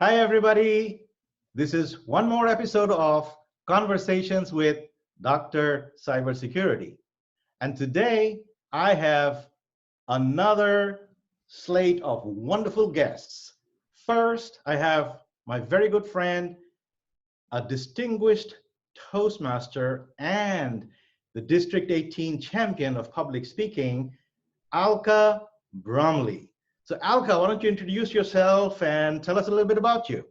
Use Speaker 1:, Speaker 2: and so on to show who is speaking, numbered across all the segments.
Speaker 1: Hi, everybody. This is one more episode of Conversations with Dr. Cybersecurity. And today I have another slate of wonderful guests. First, I have my very good friend, a distinguished Toastmaster and the District 18 champion of public speaking, Alka Bromiley. So, Alka, why don't you introduce yourself and tell us a little bit about you?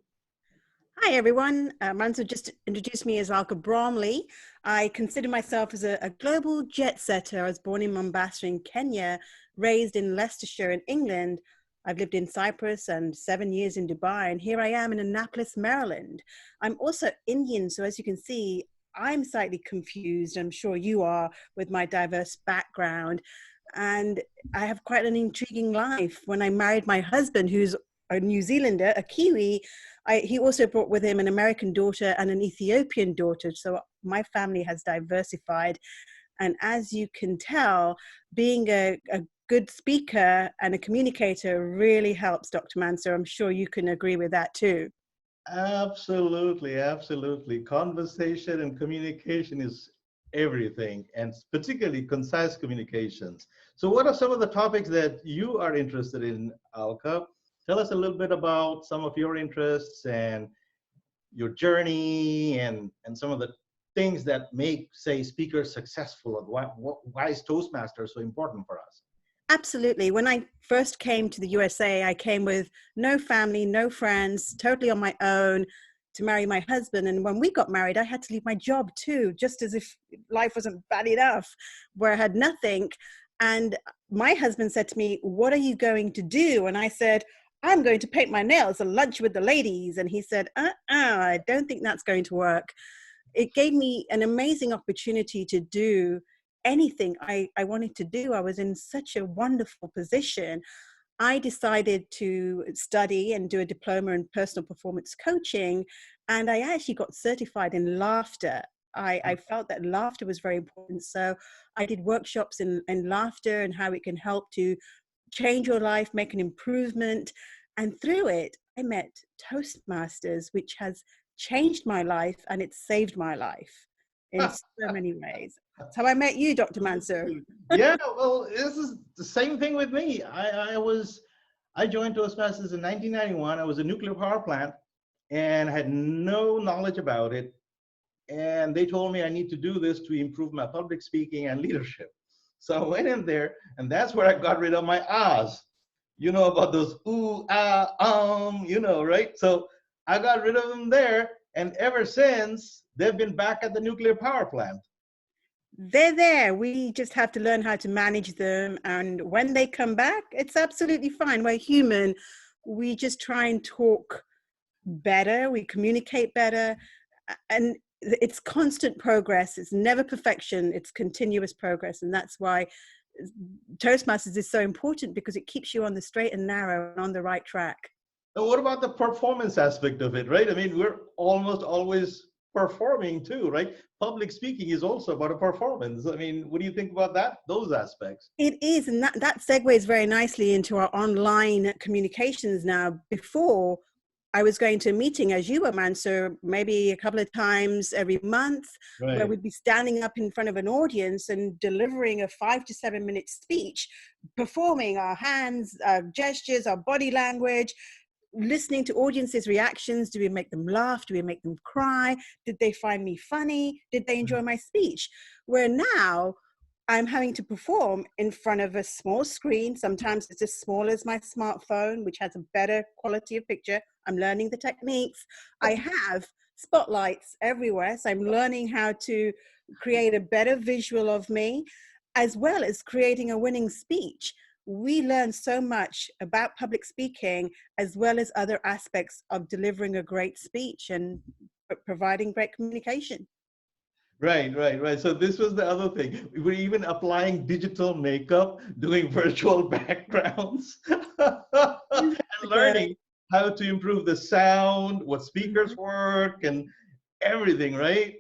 Speaker 2: Hi, everyone. Mansur just introduced me as Alka Bromiley. I consider myself as a global jet setter. I was born in Mombasa in Kenya, raised in Leicestershire in England. I've lived in Cyprus and 7 years in Dubai, and here I am in Annapolis, Maryland. I'm also Indian, so as you can see, I'm slightly confused. I'm sure you are with my diverse background. And I have quite an intriguing life. When I married my husband, who's a New Zealander, a Kiwi, he also brought with him an American daughter and an Ethiopian daughter. So my family has diversified. And as you can tell, being a good speaker and a communicator really helps, Dr. Mansur. I'm sure you can agree with that too.
Speaker 1: Absolutely, absolutely. Conversation and communication is everything, and particularly concise communications. So, what are some of the topics that you are interested in, Alka? Tell us a little bit about some of your interests and your journey and some of the things that make, say, speakers successful. Or why is Toastmaster so important for us?
Speaker 2: Absolutely. When I first came to the USA, I came with no family, no friends, totally on my own to marry my husband. And when we got married, I had to leave my job too, just as if life wasn't bad enough, where I had nothing. And my husband said to me, "What are you going to do?" And I said, "I'm going to paint my nails and lunch with the ladies." And he said, I don't think that's going to work. It gave me an amazing opportunity to do anything I wanted to do. I was in such a wonderful position. I decided to study and do a diploma in personal performance coaching, and I actually got certified in laughter. I felt that laughter was very important. So I did workshops in laughter and how it can help to change your life, make an improvement. And through it, I met Toastmasters, which has changed my life and it's saved my life in so many ways. That's how I met you, Dr. Mansur.
Speaker 1: Yeah, well, this is the same thing with me. I joined Toastmasters in 1991. I was a nuclear power plant and had no knowledge about it. And they told me I need to do this to improve my public speaking and leadership. So I went in there, and that's where I got rid of my ahs. You know about those ooh, ah, right? So I got rid of them there, and ever since, they've been back at the nuclear power plant.
Speaker 2: They're there. We just have to learn how to manage them. And when they come back, it's absolutely fine. We're human. We just try and talk better. We communicate better. And it's constant progress. It's never perfection. It's continuous progress. And that's why Toastmasters is so important, because it keeps you on the straight and narrow and on the right track.
Speaker 1: And what about the performance aspect of it, right? I mean, we're almost always performing too, right? Public speaking is also about a performance. I mean, what do you think about that, those aspects?
Speaker 2: It is, and that segues very nicely into our online communications now. Before, I was going to a meeting, as you were, Mansur, maybe a couple of times every month,
Speaker 1: Right.
Speaker 2: where we'd be standing up in front of an audience and delivering a 5 to 7 minute speech, performing our hands, our gestures, our body language, listening to audiences' reactions. Do we make them laugh? Do we make them cry? Did they find me funny? Did they enjoy my speech? Where now I'm having to perform in front of a small screen. Sometimes it's as small as my smartphone, which has a better quality of picture. I'm learning the techniques. I have spotlights everywhere. So I'm learning how to create a better visual of me, as well as creating a winning speech. We learn so much about public speaking, as well as other aspects of delivering a great speech and providing great communication.
Speaker 1: Right. So this was the other thing. We were even applying digital makeup, doing virtual backgrounds, and learning how to improve the sound, what speakers work, and everything, right?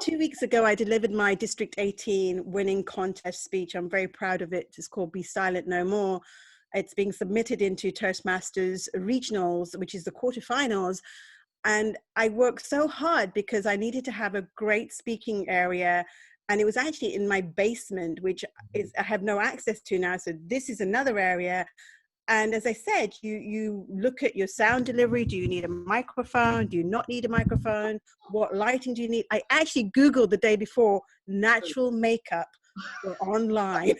Speaker 2: 2 weeks ago, I delivered my District 18 winning contest speech. I'm very proud of it. It's called Be Silent No More. It's being submitted into Toastmasters regionals, which is the quarterfinals. And I worked so hard because I needed to have a great speaking area. And it was actually in my basement, which I have no access to now. So this is another area. And as I said, you look at your sound delivery. Do you need a microphone? Do you not need a microphone? What lighting do you need? I actually Googled the day before natural makeup for online.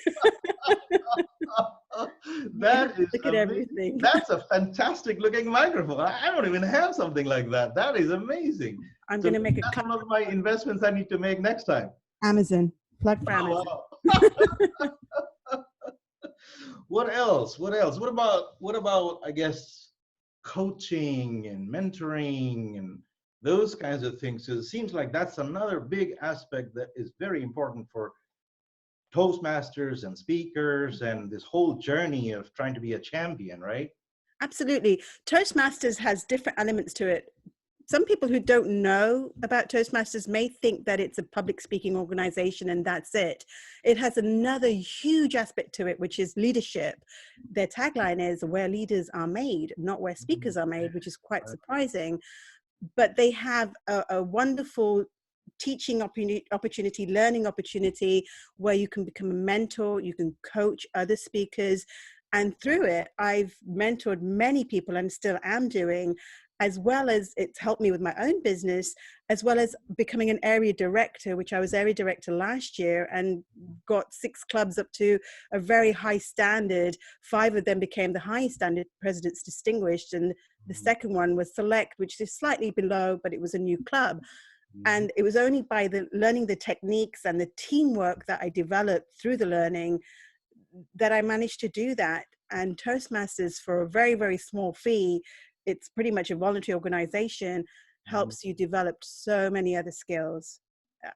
Speaker 1: That is
Speaker 2: Look at
Speaker 1: amazing.
Speaker 2: everything.
Speaker 1: That's a fantastic looking microphone. I don't even have something like that. That is amazing.
Speaker 2: I'm
Speaker 1: So
Speaker 2: going to make a
Speaker 1: that's
Speaker 2: cut.
Speaker 1: one of my investments I need to make next time.
Speaker 2: Amazon. Plug for Amazon.
Speaker 1: Oh, wow. What else? What else? What about I guess coaching and mentoring and those kinds of things? So it seems like that's another big aspect that is very important for Toastmasters and speakers and this whole journey of trying to be a champion, right?
Speaker 2: Absolutely. Toastmasters has different elements to it. Some people who don't know about Toastmasters may think that it's a public speaking organization and that's it. It has another huge aspect to it, which is leadership. Their tagline is where leaders are made, not where speakers are made, which is quite surprising. But they have a wonderful teaching opportunity, learning opportunity, where you can become a mentor, you can coach other speakers. And through it, I've mentored many people and still am doing, as well as it's helped me with my own business, as well as becoming an area director, which I was area director last year and got 6 clubs up to a very high standard. 5 of them became the highest standard, President's Distinguished, and the second one was Select, which is slightly below, but it was a new club. And it was only by learning the techniques and the teamwork that I developed through the learning that I managed to do that. And Toastmasters, for a very, very small fee, it's pretty much a voluntary organization, helps you develop so many other skills.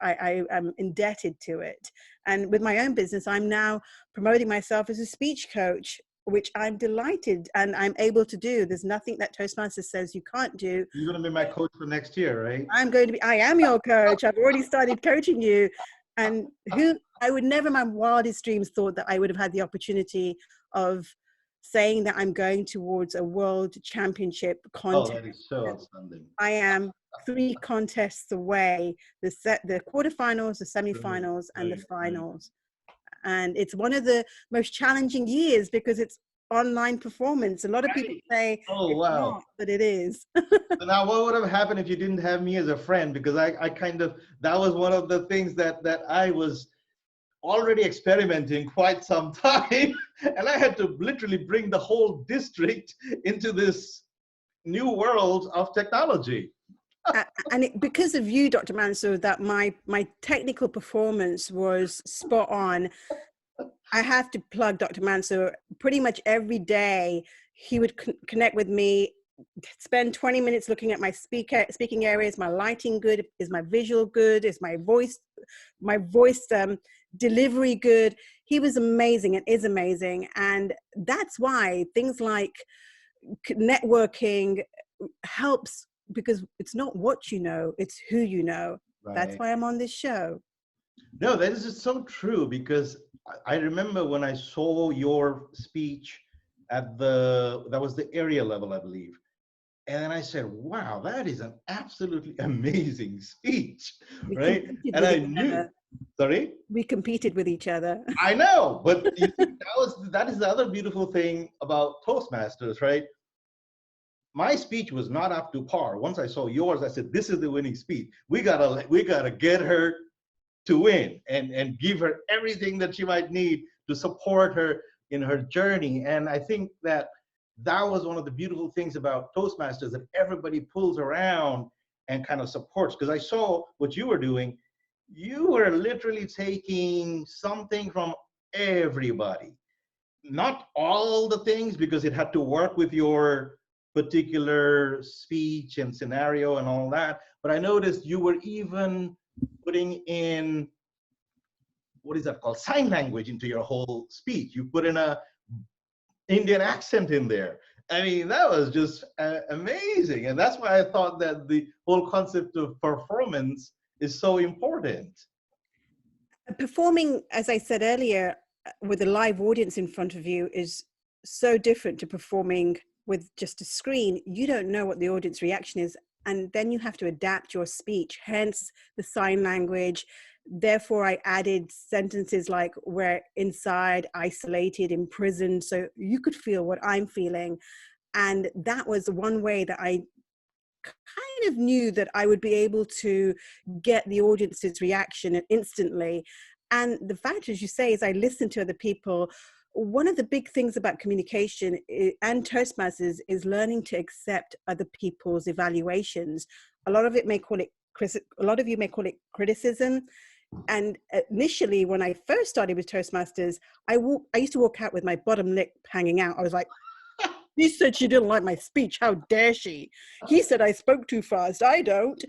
Speaker 2: I am indebted to it. And with my own business, I'm now promoting myself as a speech coach, which I'm delighted and I'm able to do. There's nothing that Toastmasters says you can't do.
Speaker 1: You're going to be my coach for next year, right?
Speaker 2: I am your coach. I've already started coaching you. And I would never in my wildest dreams thought that I would have had the opportunity of saying that I'm going towards a world championship contest.
Speaker 1: Oh, that is so outstanding.
Speaker 2: I am 3 contests away, the quarterfinals, the semifinals, and the finals. And it's one of the most challenging years because it's online performance. A lot of people say,
Speaker 1: oh, wow.
Speaker 2: Not, but it is.
Speaker 1: So now what would have happened if you didn't have me as a friend? Because I kind of, that was one of the things that I was already experimenting quite some time. And I had to literally bring the whole district into this new world of technology.
Speaker 2: And because of you, Dr. Mansur, that my technical performance was spot on. I have to plug Dr. Mansur. Pretty much every day, he would connect with me, spend 20 minutes looking at my speaking areas. My lighting good? Is my visual good? Is my voice delivery good? He was amazing and is amazing. And that's why things like networking helps, because it's not what you know, it's who you know. Right. That's why I'm on this show.
Speaker 1: No, that is just so true, because I remember when I saw your speech at that was the area level, I believe. And then I said, wow, that is an absolutely amazing speech, right? And I knew, sorry?
Speaker 2: We competed with each other.
Speaker 1: I know, but you see, that is the other beautiful thing about Toastmasters, right? My speech was not up to par. Once I saw yours, I said, this is the winning speech. We gotta get her to win and give her everything that she might need to support her in her journey. And I think that was one of the beautiful things about Toastmasters, that everybody pulls around and kind of supports. Because I saw what you were doing. You were literally taking something from everybody. Not all the things, because it had to work with your particular speech and scenario and all that. But I noticed you were even putting in, what is that called, sign language into your whole speech. You put in a Indian accent in there. I mean, that was just amazing. And that's why I thought that the whole concept of performance is so important.
Speaker 2: Performing, as I said earlier, with a live audience in front of you is so different to performing with just a screen. You don't know what the audience reaction is, and then you have to adapt your speech, hence the sign language. Therefore, I added sentences like we're inside, isolated, imprisoned, so you could feel what I'm feeling. And that was one way that I kind of knew that I would be able to get the audience's reaction instantly. And the fact, as you say, is I listen to other people. One of the big things about communication and Toastmasters is learning to accept other people's evaluations. A lot of you may call it criticism. And initially, when I first started with Toastmasters, I used to walk out with my bottom lip hanging out. I was like, she said she didn't like my speech. How dare she? He said I spoke too fast. I don't.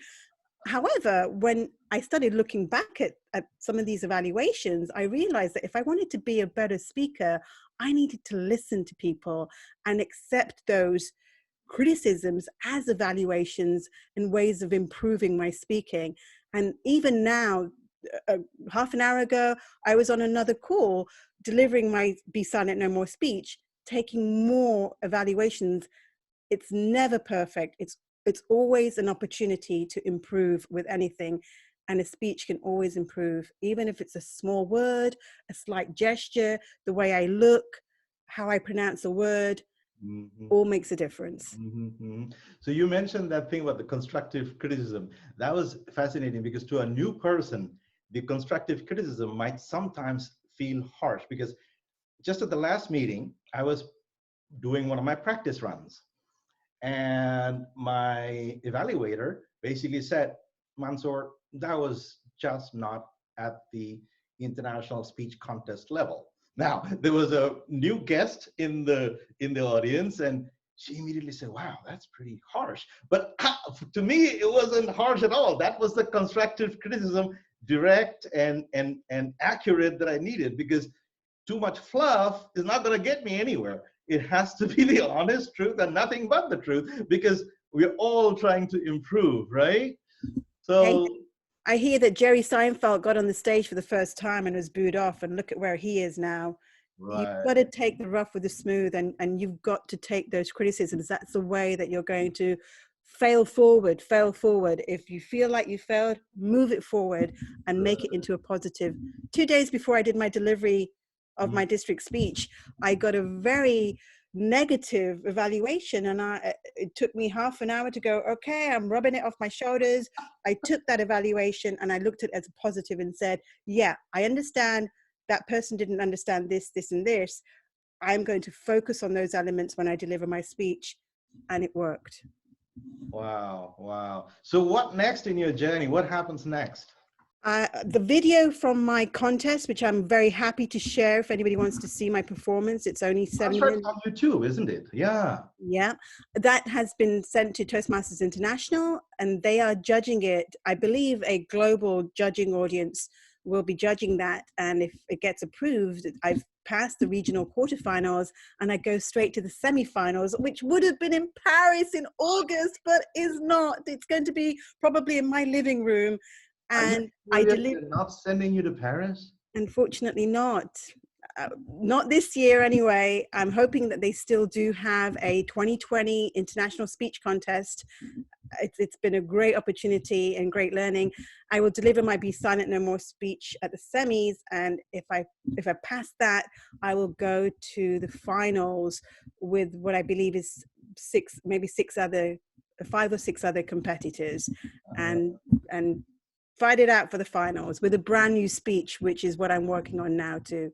Speaker 2: However, when I started looking back at some of these evaluations, I realized that if I wanted to be a better speaker, I needed to listen to people and accept those criticisms as evaluations and ways of improving my speaking. And even now, half an hour ago, I was on another call delivering my Be Silent No More speech, taking more evaluations. It's never perfect. It's always an opportunity to improve with anything. And a speech can always improve, even if it's a small word, a slight gesture, the way I look, how I pronounce a word, all makes a difference.
Speaker 1: So you mentioned that thing about the constructive criticism. That was fascinating because to a new person, the constructive criticism might sometimes feel harsh, because just at the last meeting, I was doing one of my practice runs. And my evaluator basically said, Mansur, that was just not at the international speech contest level. Now, there was a new guest in the audience, and she immediately said, wow, that's pretty harsh. But to me, it wasn't harsh at all. That was the constructive criticism, direct and accurate, that I needed, because too much fluff is not going to get me anywhere. It has to be the honest truth and nothing but the truth, because we're all trying to improve, right? So
Speaker 2: I hear that Jerry Seinfeld got on the stage for the first time and was booed off, and look at where he is now. Right. You've got to take the rough with the smooth, and you've got to take those criticisms. That's the way that you're going to fail forward. If you feel like you failed, move it forward and make it into a positive. 2 days before I did my delivery of my district speech, I got a very negative evaluation, and it took me half an hour to go, okay, I'm rubbing it off my shoulders. I took that evaluation and I looked at it as a positive and said, yeah, I understand that person didn't understand this, and this. I'm going to focus on those elements when I deliver my speech, and it worked.
Speaker 1: Wow. So what next in your journey? What happens next?
Speaker 2: The video from my contest, which I'm very happy to share if anybody wants to see my performance. It's only 7 minutes.
Speaker 1: On YouTube, isn't it? Yeah.
Speaker 2: Yeah. That has been sent to Toastmasters International, and they are judging it. I believe a global judging audience will be judging that. And if it gets approved, I've passed the regional quarterfinals and I go straight to the semifinals, which would have been in Paris in August, but is not. It's going to be probably in my living room. And
Speaker 1: they're not sending you to Paris?
Speaker 2: Unfortunately not. Not this year anyway. I'm hoping that they still do have a 2020 international speech contest. It's been a great opportunity and great learning. I will deliver my Be Silent No More speech at the semis, and if I pass that, I will go to the finals with what I believe is 5 or 6 other competitors, and fight it out for the finals with a brand new speech, which is what I'm working on now too.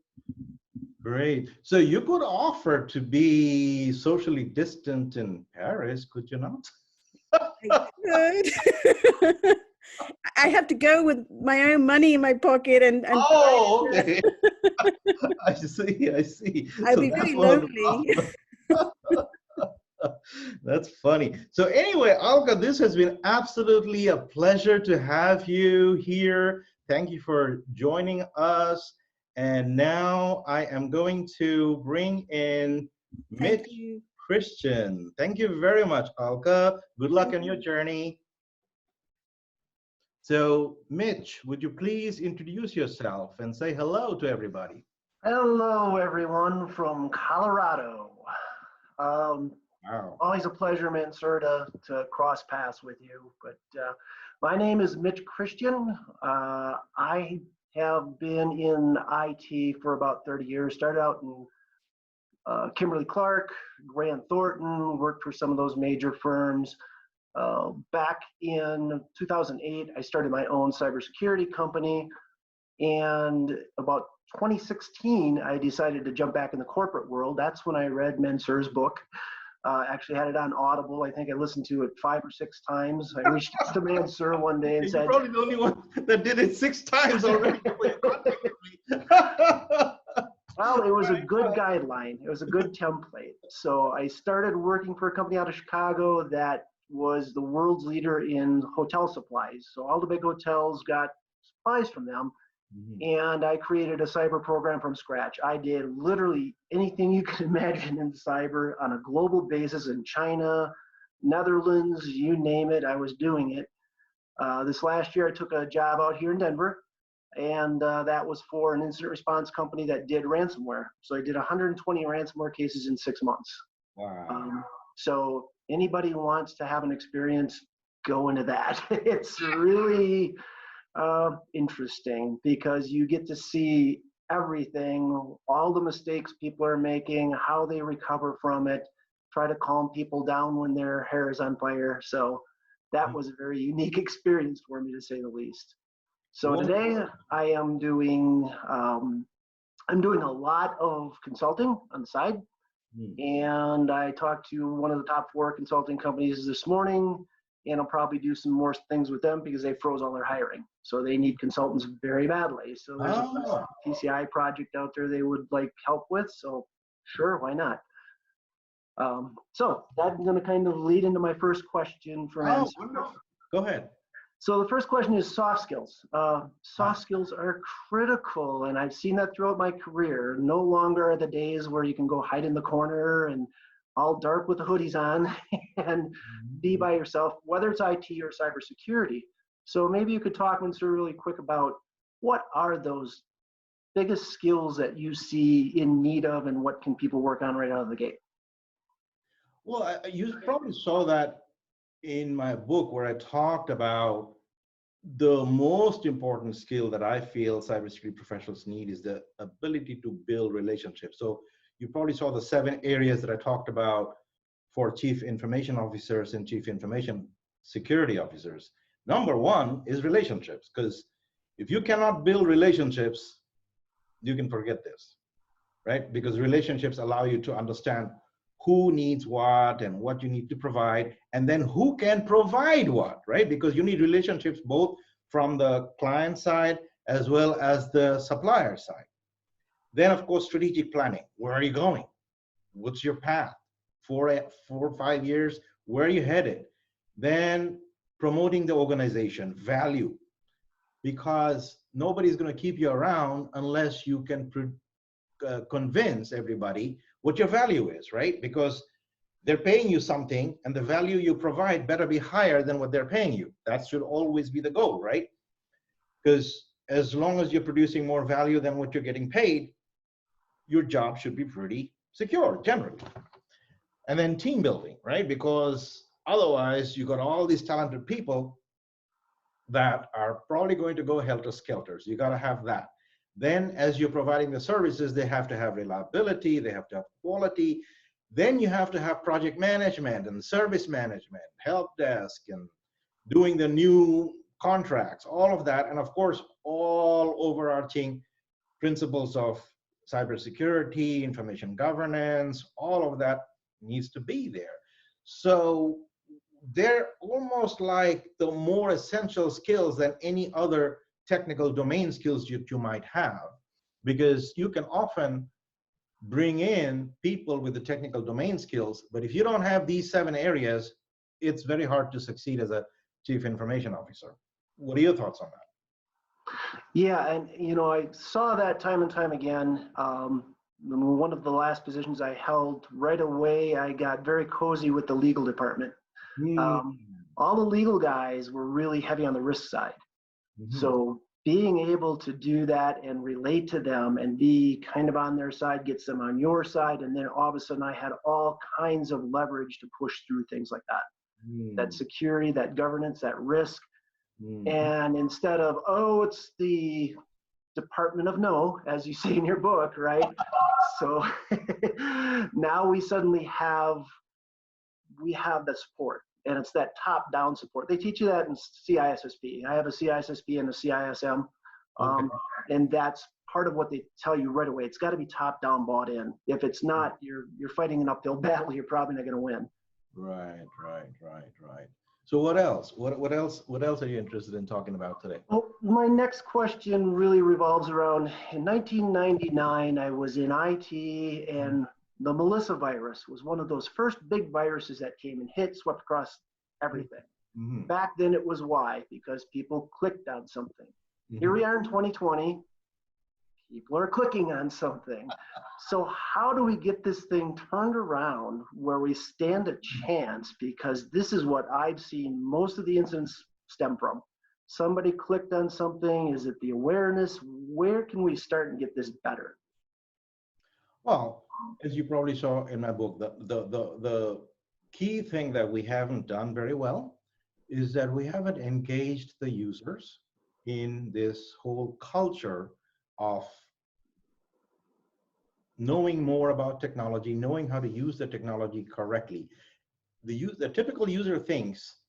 Speaker 1: Great. So you could offer to be socially distant in Paris, could you not?
Speaker 2: I could. I have to go with my own money in my pocket and
Speaker 1: oh, okay. I see.
Speaker 2: I'll be very lonely.
Speaker 1: That's funny. So anyway, Alka, this has been absolutely a pleasure to have you here. Thank you for joining us. And now I am going to bring in Mitch Christian. Thank you very much, Alka. Good luck on your journey. So Mitch, would you please introduce yourself and say hello to everybody?
Speaker 3: Hello, everyone from Colorado.
Speaker 1: Wow.
Speaker 3: Always a pleasure, Mansur, to cross paths with you. But my name is Mitch Christian. I have been in IT for about 30 years. Started out in Kimberly-Clark, Grant Thornton, worked for some of those major firms. Back in 2008, I started my own cybersecurity company. And about 2016, I decided to jump back in the corporate world. That's when I read Mansur's book. Actually had it on Audible. I think I listened to it 5 or 6 times. I reached out to Mansur one day and
Speaker 1: You're
Speaker 3: said,
Speaker 1: probably the only one that did it 6 times already.
Speaker 3: well, it was a good guideline. It was a good template. So I started working for a company out of Chicago that was the world's leader in hotel supplies. So all the big hotels got supplies from them. And I created a cyber program from scratch. I did literally anything you can imagine in cyber on a global basis in China, Netherlands, you name it, I was doing it. This last year, I took a job out here in Denver, and that was for an incident response company that did ransomware. So I did 120 ransomware cases in 6 months.
Speaker 1: Wow.
Speaker 3: So anybody who wants to have an experience, go into that. It's really interesting because you get to see everything, all the mistakes people are making, how they recover from it, try to calm people down when their hair is on fire. So that was a very unique experience for me, to say the least. So today I am doing a lot of consulting on the side. And I talked to one of the top 4 consulting companies this morning, and I'll probably do some more things with them because they froze all their hiring. So they need consultants very badly. So there's a TCI project out there they would like help with. So sure, why not? So that's going to kind of lead into my first question for Mansur.
Speaker 1: Wonderful. Go ahead.
Speaker 3: So the first question is soft skills. Soft skills are critical, and I've seen that throughout my career. No longer are the days where you can go hide in the corner and all dark with the hoodies on and be by yourself, whether it's IT or cybersecurity. So maybe you could talk, Mansur, really quick about what are those biggest skills that you see in need of, and what can people work on right out of the gate?
Speaker 1: Well, you probably saw that in my book where I talked about the most important skill that I feel cybersecurity professionals need is the ability to build relationships. So you probably saw the 7 areas that I talked about for chief information officers and chief information security officers. Number 1 is relationships, because if you cannot build relationships, you can forget this, right? Because relationships allow you to understand who needs what and what you need to provide, and then who can provide what, right? Because you need relationships both from the client side as well as the supplier side. Then, of course, strategic planning. Where are you going? What's your path? 4 or 5 years, where are you headed? Then promoting the organization, value, because nobody's going to keep you around unless you can convince everybody what your value is, right? Because they're paying you something, and the value you provide better be higher than what they're paying you. That should always be the goal, right? Because as long as you're producing more value than what you're getting paid, your job should be pretty secure, generally. And then team building, right? Because otherwise, you got all these talented people that are probably going to go helter-skelter. You got to have that. Then as you're providing the services, they have to have reliability, they have to have quality. Then you have to have project management and service management, help desk, and doing the new contracts, all of that. And of course, all overarching principles of cybersecurity, information governance, all of that needs to be there. So they're almost like the more essential skills than any other technical domain skills you might have, because you can often bring in people with the technical domain skills, but if you don't have these 7 areas, it's very hard to succeed as a chief information officer. What are your thoughts on that?
Speaker 3: Yeah, and you know, I saw that time and time again. One of the last positions I held, right away, I got very cozy with the legal department. All the legal guys were really heavy on the risk side. So being able to do that and relate to them and be kind of on their side gets them on your side. And then all of a sudden I had all kinds of leverage to push through things like that. That security, that governance, that risk. And instead of, oh, it's the Department of No, as you say in your book, right? So now we suddenly have the support, and it's that top-down support. They teach you that in CISSP. I have a CISSP and a CISM, and that's part of what they tell you right away. It's got to be top-down, bought in. If it's not, you're fighting an uphill battle. You're probably not going to win.
Speaker 1: Right. So what else? What else are you interested in talking about today?
Speaker 3: Well, my next question really revolves around, in 1999, I was in IT, and the Melissa virus was one of those first big viruses that came and swept across everything. Back then it was why? Because people clicked on something. Here we are in 2020, people are clicking on something. So how do we get this thing turned around where we stand a chance? Because this is what I've seen most of the incidents stem from. Somebody clicked on something. Is it the awareness? Where can we start and get this better?
Speaker 1: Well, as you probably saw in my book, the key thing that we haven't done very well is that we haven't engaged the users in this whole culture of knowing more about technology, knowing how to use the technology correctly. The typical user thinks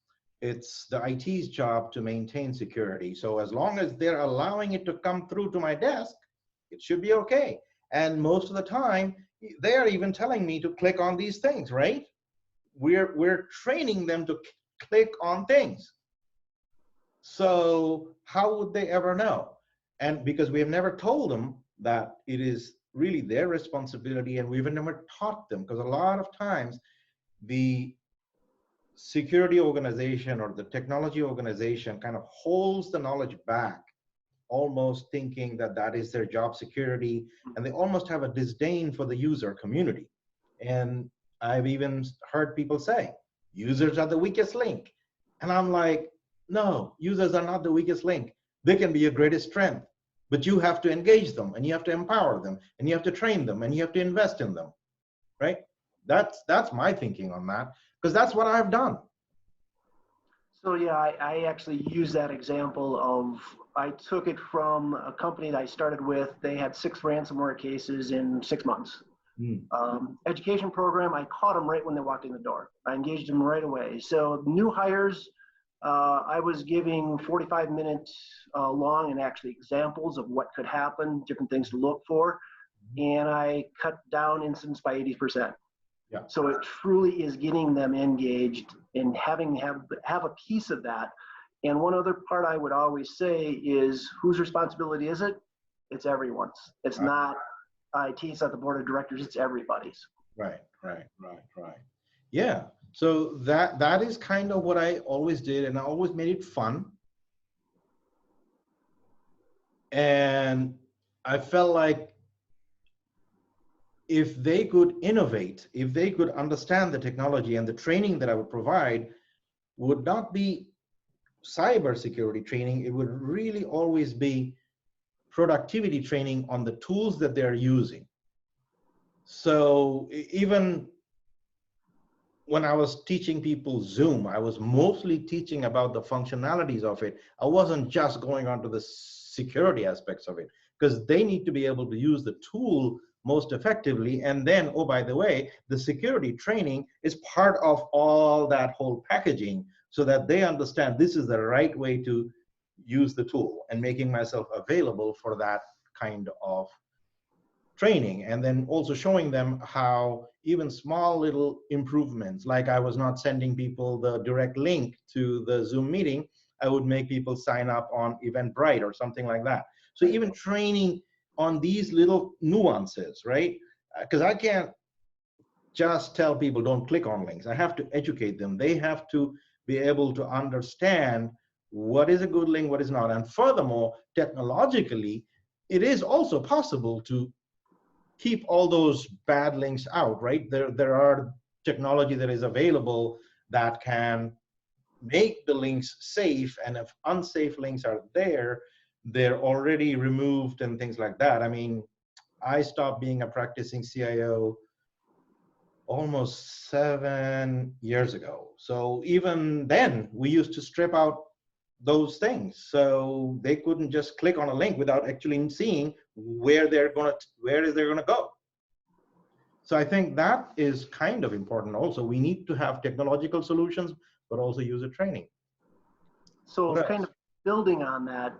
Speaker 1: it's the IT's job to maintain security. So as long as they're allowing it to come through to my desk, it should be okay. And most of the time, they're even telling me to click on these things, right? We're training them to click on things. So how would they ever know? And because we have never told them that it is really their responsibility, and we've never taught them, because a lot of times the security organization or the technology organization kind of holds the knowledge back, almost thinking that that is their job security, and they almost have a disdain for the user community. And I've even heard people say, users are the weakest link. And I'm like, no, users are not the weakest link. They can be your greatest strength, but you have to engage them, and you have to empower them, and you have to train them, and you have to invest in them, right? That's my thinking on that, because that's what I've done.
Speaker 3: So yeah, I actually use that example of, I took it from a company that I started with. They had 6 ransomware cases in 6 months. Education program, I caught them right when they walked in the door. I engaged them right away. So new hires, I was giving 45-minute long and actually examples of what could happen, different things to look for. And I cut down incidents by 80%.
Speaker 1: Yeah.
Speaker 3: So it truly is getting them engaged and having have a piece of that. And one other part I would always say is, whose responsibility is it? It's everyone's. It's not IT, it's not the board of directors, it's everybody's.
Speaker 1: Right. Yeah. So that is kind of what I always did, and I always made it fun. And I felt like if they could innovate, if they could understand the technology, and the training that I would provide would not be cybersecurity training, it would really always be productivity training on the tools that they're using. So even when I was teaching people Zoom, I was mostly teaching about the functionalities of it. I wasn't just going on to the security aspects of it, because they need to be able to use the tool most effectively. And then, oh, by the way, the security training is part of all that whole packaging, so that they understand this is the right way to use the tool, and making myself available for that kind of training. And then also showing them how even small little improvements, like I was not sending people the direct link to the Zoom meeting, I would make people sign up on Eventbrite or something like that. So even training on these little nuances, right? Because I can't just tell people don't click on links. I have to educate them. They have to be able to understand what is a good link, what is not. And furthermore, technologically, it is also possible to keep all those bad links out, right? There are technology that is available that can make the links safe, and if unsafe links are there, they're already removed and things like that. I mean, I stopped being a practicing CIO almost 7 years ago. So even then, we used to strip out those things, so they couldn't just click on a link without actually seeing where they're gonna go. So I think that is kind of important. Also, we need to have technological solutions, but also user training.
Speaker 3: So kind of building on that,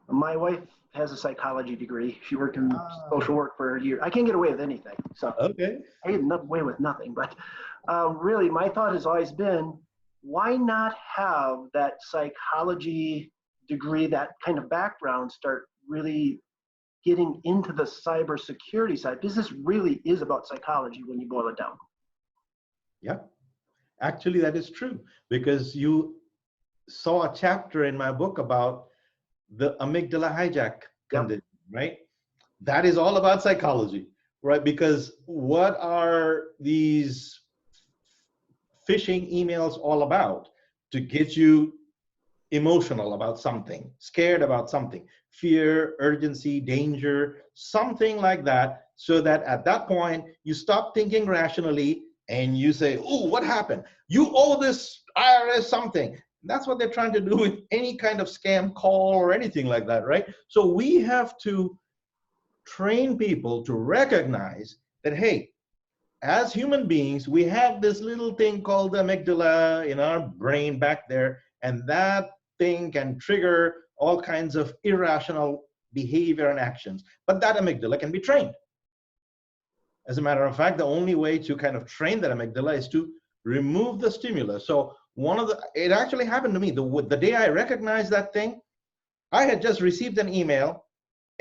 Speaker 3: my wife has a psychology degree. She worked in social work for a year. I can't get away with anything. So
Speaker 1: Okay.
Speaker 3: I get away with nothing. But really, my thought has always been, why not have that psychology degree, that kind of background, start really getting into the cybersecurity side? Because this really is about psychology when you boil it down.
Speaker 1: Yeah, actually, that is true, because you saw a chapter in my book about the amygdala hijack condition, right? That is all about psychology, right? Because what are these phishing emails all about? To get you emotional about something, scared about something, fear, urgency, danger, something like that, so that at that point you stop thinking rationally and you say, oh, what happened? You owe this IRS something. That's what they're trying to do with any kind of scam call or anything like that, right? So we have to train people to recognize that, hey, as human beings, we have this little thing called the amygdala in our brain back there, and that thing can trigger all kinds of irrational behavior and actions. But that amygdala can be trained. As a matter of fact, the only way to kind of train that amygdala is to remove the stimulus. So it actually happened to me. The day I recognized that thing, I had just received an email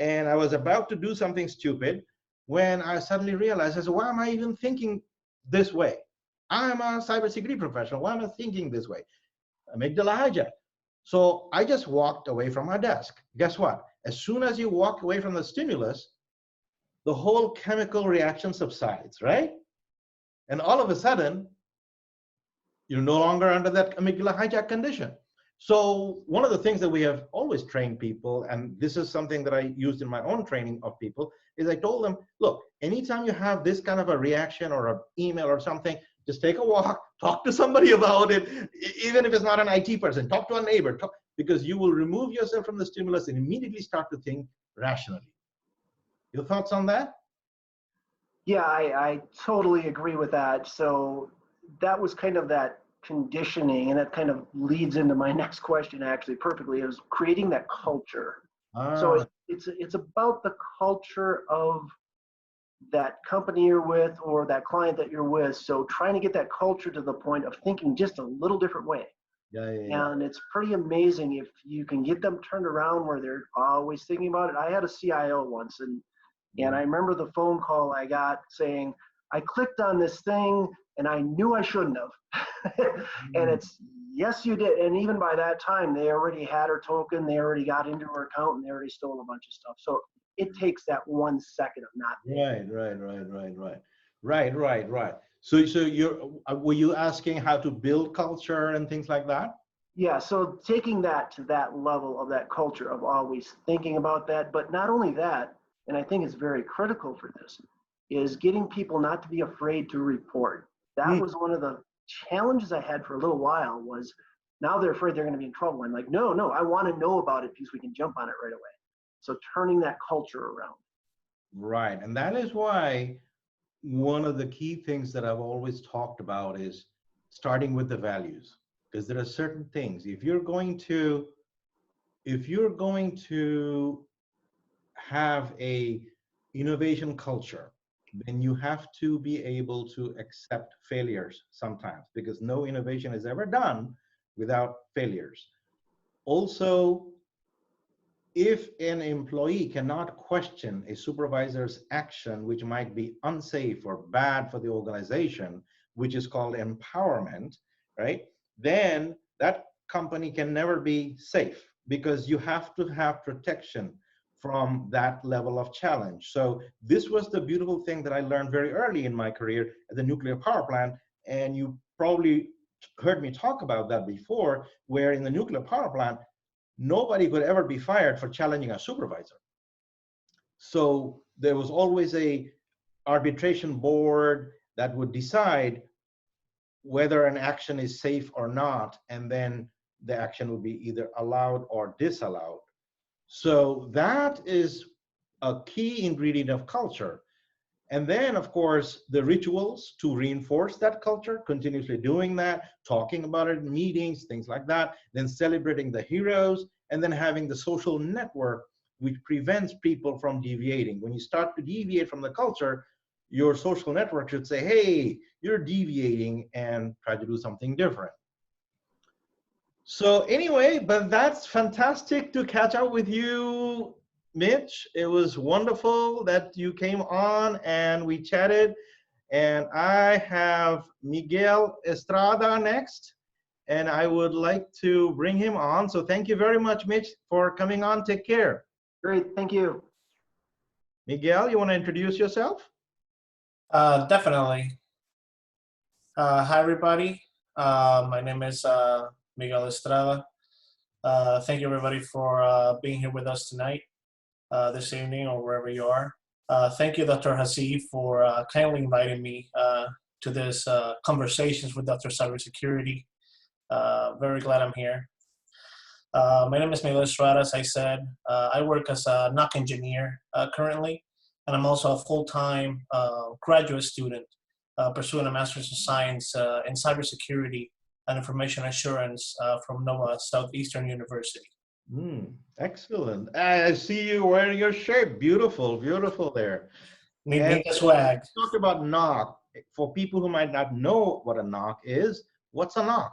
Speaker 1: and I was about to do something stupid when I suddenly realized, I said, why am I even thinking this way? I'm a cybersecurity professional. Why am I thinking this way? Amygdala hijack. So I just walked away from my desk. Guess what? As soon as you walk away from the stimulus, the whole chemical reaction subsides, right? And all of a sudden, you're no longer under that amygdala hijack condition. So one of the things that we have always trained people, and this is something that I used in my own training of people, is I told them, look, anytime you have this kind of a reaction or an email or something, just take a walk, talk to somebody about it, even if it's not an IT person, talk to a neighbor, because you will remove yourself from the stimulus and immediately start to think rationally. Your thoughts on that?
Speaker 3: Yeah, I totally agree with that. So that was kind of that conditioning, and that kind of leads into my next question actually perfectly, is creating that culture. So it's about the culture of that company you're with or that client that you're with. So trying to get that culture to the point of thinking just a little different way.
Speaker 1: Yeah.
Speaker 3: And it's pretty amazing if you can get them turned around where they're always thinking about it. I had a CIO once, and I remember the phone call I got saying, I clicked on this thing and I knew I shouldn't have. And it's, yes, you did. And even by that time, they already had her token, they already got into her account, and they already stole a bunch of stuff. So it takes that 1 second of not.
Speaker 1: Right. So were you asking how to build culture and things like that?
Speaker 3: Yeah, so taking that to that level of that culture of always thinking about that, but not only that, and I think it's very critical for this, is getting people not to be afraid to report. That was one of the challenges I had for a little while, was now they're afraid they're going to be in trouble. I'm like, no, I want to know about it because we can jump on it right away. So turning that culture around.
Speaker 1: Right, and that is why one of the key things that I've always talked about is starting with the values, because there are certain things, if you're going to have a innovation culture, then you have to be able to accept failures sometimes, because no innovation is ever done without failures. Also, if an employee cannot question a supervisor's action, which might be unsafe or bad for the organization, which is called empowerment, right? Then that company can never be safe, because you have to have protection from that level of challenge. So this was the beautiful thing that I learned very early in my career at the nuclear power plant. And you probably heard me talk about that before, where in the nuclear power plant, nobody could ever be fired for challenging a supervisor. So there was always a arbitration board that would decide whether an action is safe or not, and then the action would be either allowed or disallowed. So that is a key ingredient of culture. And then, of course, the rituals to reinforce that culture, continuously doing that, talking about it in meetings, things like that, then celebrating the heroes, and then having the social network, which prevents people from deviating. When you start to deviate from the culture, your social network should say, hey, you're deviating, and try to do something different. So anyway, but that's fantastic to catch up with you, Mitch. It was wonderful that you came on and we chatted. And I have Miguel Estrada next, and I would like to bring him on. So thank you very much, Mitch, for coming on. Take care.
Speaker 3: Great, thank you.
Speaker 1: Miguel, you want to introduce yourself?
Speaker 4: Definitely. Hi, everybody. My name is Miguel Estrada. Thank you, everybody, for being here with us tonight, this evening, or wherever you are. Thank you, Dr. Hasib, for kindly inviting me to this Conversations with Dr. Cybersecurity. Very glad I'm here. My name is Miguel Estrada, as I said. I work as a NOC engineer currently, and I'm also a full-time graduate student pursuing a Master's of Science in Cybersecurity and Information Assurance from Nova Southeastern University.
Speaker 1: Excellent. I see you wearing your shirt. Beautiful, beautiful there.
Speaker 4: Need the swag.
Speaker 1: Talk about NOC. For people who might not know what a NOC is, what's a NOC?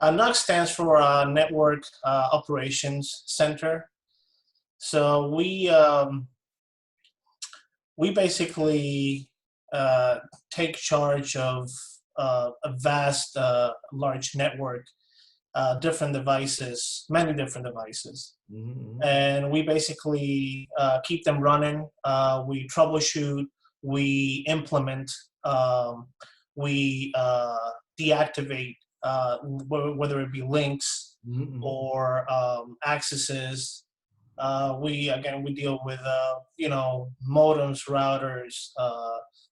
Speaker 4: A NOC stands for Network Operations Center. So we basically take charge of a vast, large network, different devices, many different devices. Mm-hmm. And we basically keep them running. We troubleshoot, we implement, we deactivate, whether it be links mm-hmm. or accesses. We deal with modems, routers.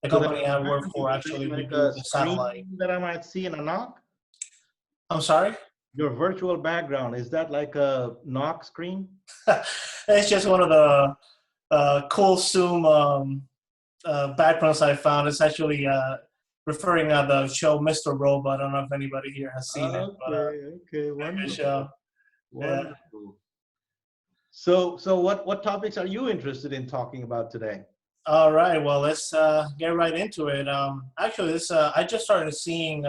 Speaker 4: The company I work for actually we do the satellite
Speaker 1: that I might see in a NOC.
Speaker 4: I'm sorry.
Speaker 1: Your virtual background, is that like a NOC screen?
Speaker 4: It's just one of the cool Zoom backgrounds I found. It's actually referring to the show Mr. Robot. I don't know if anybody here has seen it. But,
Speaker 1: okay, wonderful.
Speaker 4: Show.
Speaker 1: Wonderful. Yeah. So what topics are you interested in talking about today?
Speaker 4: All right, well, let's get right into it. Actually, I just started seeing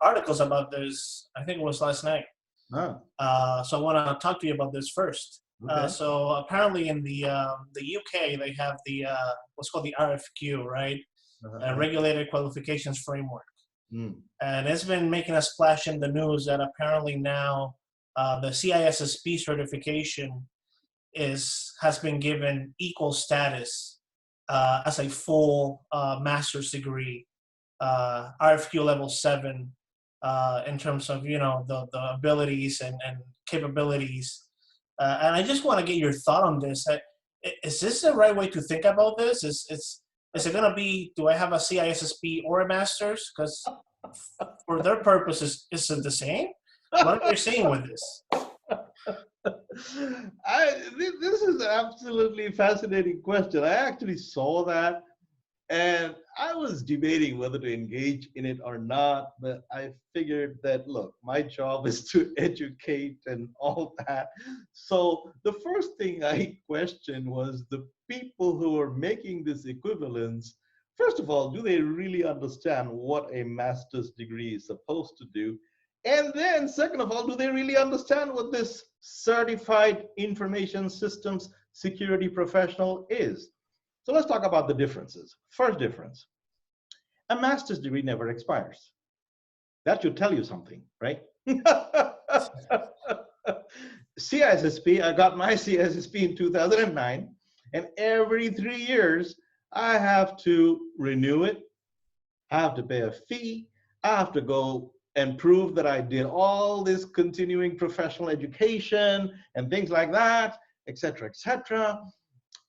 Speaker 4: articles about this. I think it was last night. So I want to talk to you about this first. Okay. So apparently in the UK, they have the what's called the RFQ, right? Regulated Qualifications Framework. And it's been making a splash in the news that apparently now the CISSP certification has been given equal status as a full master's degree, RFQ level 7, in terms of the abilities and capabilities. And I just want to get your thought on this. Is this the right way to think about this? Is it going to be, do I have a CISSP or a master's? Because for their purposes, is it the same? What are they saying with this?
Speaker 1: This is an absolutely fascinating question. I actually saw that, and I was debating whether to engage in it or not, but I figured that, look, my job is to educate and all that. So the first thing I questioned was the people who are making this equivalence. First of all, do they really understand what a master's degree is supposed to do? And then, second of all, do they really understand what this certified information systems security professional is? So let's talk about the differences. First difference, a master's degree never expires. That should tell you something, right? CISSP, I got my CISSP in 2009, and every 3 years, I have to renew it. I have to pay a fee. I have to go and prove that I did all this continuing professional education and things like that, etc., etc.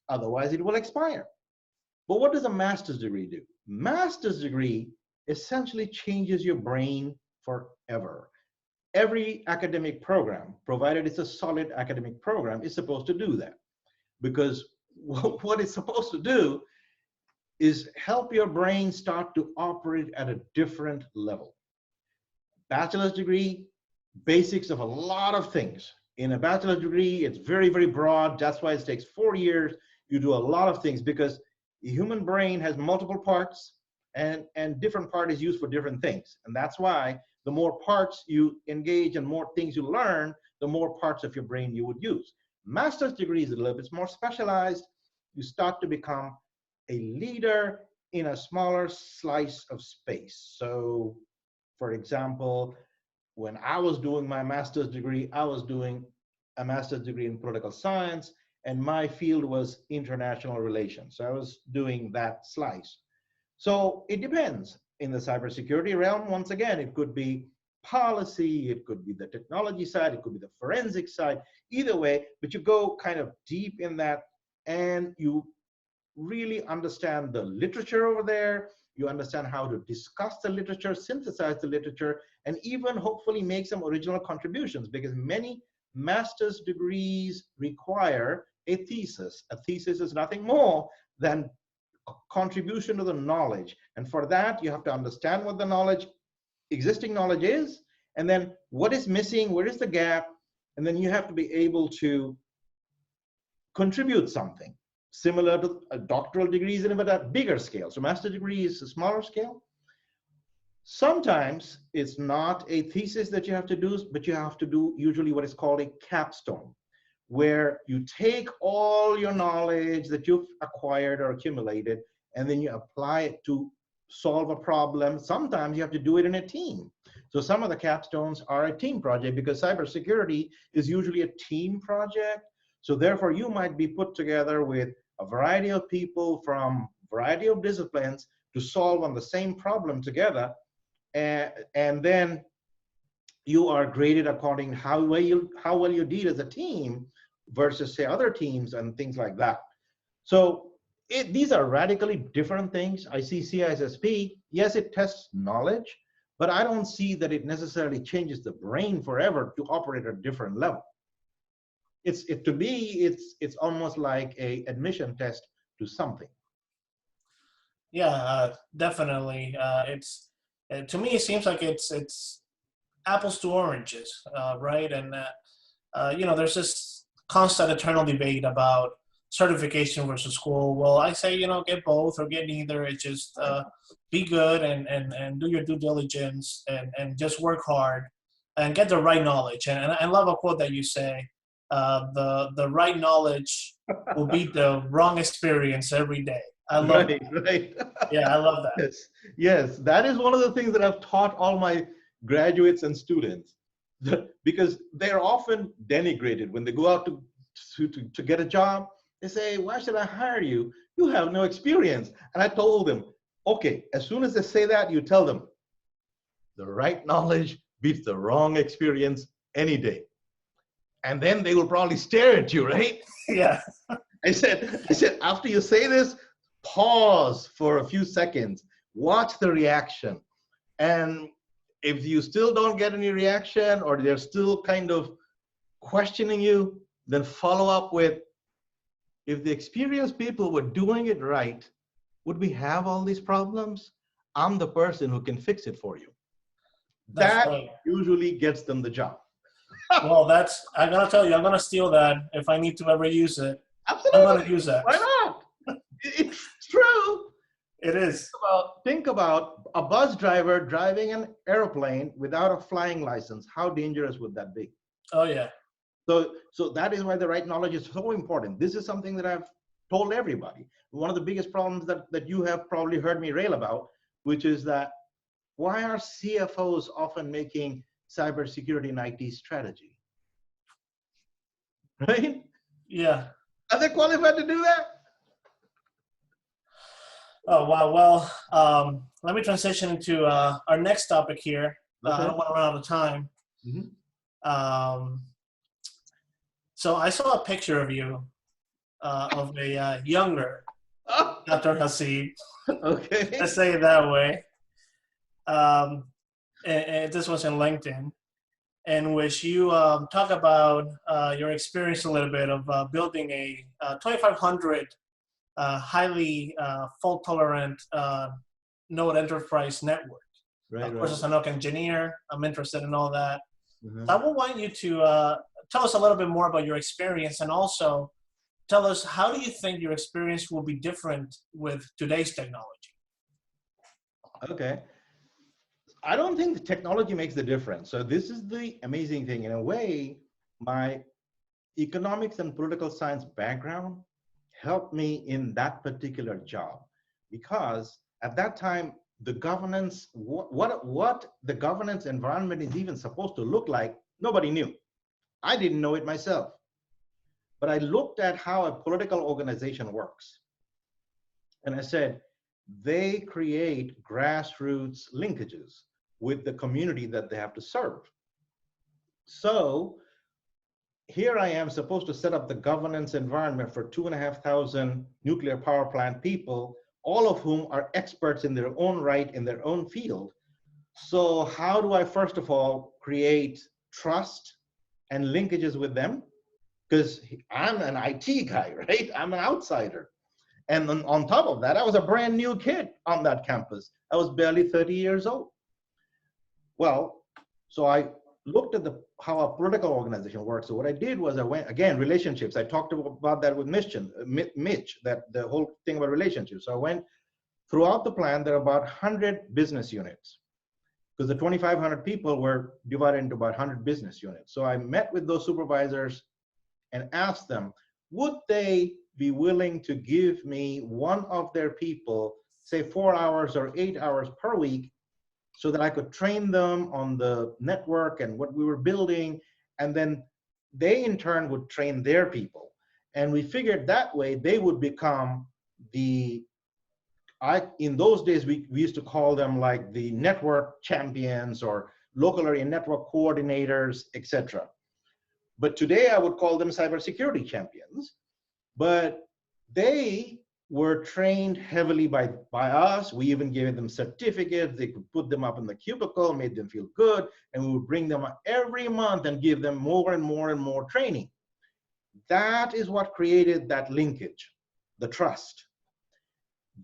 Speaker 1: Otherwise, it will expire. But what does a master's degree do? Master's degree essentially changes your brain forever. Every academic program, provided it's a solid academic program, is supposed to do that. Because what it's supposed to do is help your brain start to operate at a different level. Bachelor's degree, basics of a lot of things. In a bachelor's degree, it's very, very broad. That's why it takes 4 years. You do a lot of things because the human brain has multiple parts and different part is used for different things. And that's why the more parts you engage and more things you learn, the more parts of your brain you would use. Master's degree is a little bit more specialized. You start to become a leader in a smaller slice of space. So, for example, when I was doing my master's degree, I was doing a master's degree in political science, and my field was international relations. So I was doing that slice. So it depends. In the cybersecurity realm, once again, it could be policy, it could be the technology side, it could be the forensic side, either way, but you go kind of deep in that and you really understand the literature over there, you understand how to discuss the literature, synthesize the literature, and even hopefully make some original contributions, because many master's degrees require a thesis. A thesis is nothing more than a contribution to the knowledge. And for that, you have to understand what the knowledge, existing knowledge is, and then what is missing, where is the gap, and then you have to be able to contribute something. Similar to doctoral degrees in a bigger scale. So master's degree is a smaller scale. Sometimes it's not a thesis that you have to do, but you have to do usually what is called a capstone, where you take all your knowledge that you've acquired or accumulated, and then you apply it to solve a problem. Sometimes you have to do it in a team. So some of the capstones are a team project, because cybersecurity is usually a team project. So therefore, you might be put together with a variety of people from a variety of disciplines to solve on the same problem together. And then you are graded according to how well you did as a team versus, say, other teams and things like that. So these are radically different things. I see CISSP, yes, it tests knowledge, but I don't see that it necessarily changes the brain forever to operate at a different level. To me, it's almost like a admission test to something.
Speaker 4: Yeah, definitely. To me, it seems like it's apples to oranges, right? And there's this constant eternal debate about certification versus school. Well, I say, get both or get neither. It's just be good and do your due diligence and just work hard and get the right knowledge. And I love a quote that you say. The right knowledge will beat the wrong experience every day. I love it.
Speaker 1: Right.
Speaker 4: Yeah, I love that.
Speaker 1: Yes, that is one of the things that I've taught all my graduates and students, because they're often denigrated when they go out to get a job. They say, "Why should I hire you? You have no experience." And I told them, okay, as soon as they say that, you tell them, the right knowledge beats the wrong experience any day. And then they will probably stare at you, right?
Speaker 4: Yeah.
Speaker 1: I said, after you say this, pause for a few seconds, watch the reaction. And if you still don't get any reaction, or they're still kind of questioning you, then follow up with, if the experienced people were doing it right, would we have all these problems? I'm the person who can fix it for you. That usually gets them the job.
Speaker 4: Well, I'm going to tell you, I'm going to steal that if I need to ever use it.
Speaker 1: Absolutely.
Speaker 4: I'm going to use that.
Speaker 1: Why not? It's true.
Speaker 4: It is.
Speaker 1: Think about a bus driver driving an airplane without a flying license. How dangerous would that be?
Speaker 4: Oh, yeah.
Speaker 1: So that is why the right knowledge is so important. This is something that I've told everybody. One of the biggest problems that you have probably heard me rail about, which is that why are CFOs often making cybersecurity and IT strategy? Right?
Speaker 4: Yeah.
Speaker 1: Are they qualified to do that?
Speaker 4: Oh, wow. Well, let me transition into our next topic here. I don't want to run out of time. So I saw a picture of you, of a younger Dr. Hasib.
Speaker 1: Okay.
Speaker 4: Let's say it that way. And this was in LinkedIn, in which you talk about your experience a little bit of building a 2500 highly fault-tolerant node enterprise network. Of course, as a NOC engineer, I'm interested in all that. So I would want you to tell us a little bit more about your experience, and also tell us, how do you think your experience will be different with today's technology?
Speaker 1: Okay. I don't think the technology makes the difference. So this is the amazing thing. In a way, my economics and political science background helped me in that particular job, because at that time, the governance, what the governance environment is even supposed to look like, nobody knew. I didn't know it myself. But I looked at how a political organization works. And I said, they create grassroots linkages with the community that they have to serve. So here I am supposed to set up the governance environment for 2,500 nuclear power plant people, all of whom are experts in their own right, in their own field. So how do I, first of all, create trust and linkages with them? Because I'm an IT guy, right? I'm an outsider. And on top of that, I was a brand new kid on that campus. I was barely 30 years old. Well, so I looked at how a political organization works. So what I did was I went, again, relationships. I talked about that with Mitch, that the whole thing about relationships. So I went throughout the plan, there are about 100 business units, because the 2,500 people were divided into about 100 business units. So I met with those supervisors and asked them, would they be willing to give me one of their people, say 4 hours or 8 hours per week, so that I could train them on the network and what we were building, and then they in turn would train their people. And we figured that way they would become in those days, we used to call them like the network champions or local area network coordinators, etc. But today I would call them cybersecurity champions. But they were trained heavily by us. We even gave them certificates. They could put them up in the cubicle, made them feel good, and we would bring them up every month and give them more and more and more training. That is what created that linkage, the trust.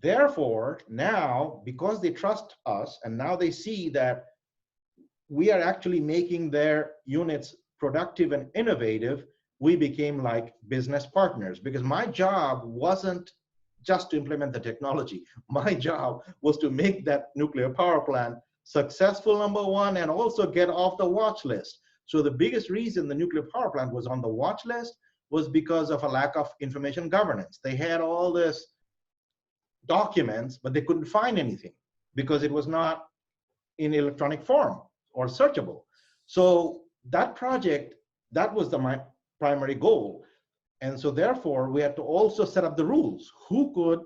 Speaker 1: Therefore, now, because they trust us, and now they see that we are actually making their units productive and innovative, we became like business partners, because my job wasn't just to implement the technology. My job was to make that nuclear power plant successful, number one, and also get off the watch list. So the biggest reason the nuclear power plant was on the watch list was because of a lack of information governance. They had all this documents, but they couldn't find anything because it was not in electronic form or searchable. So that project, that was my primary goal. And so therefore we had to also set up the rules. Who could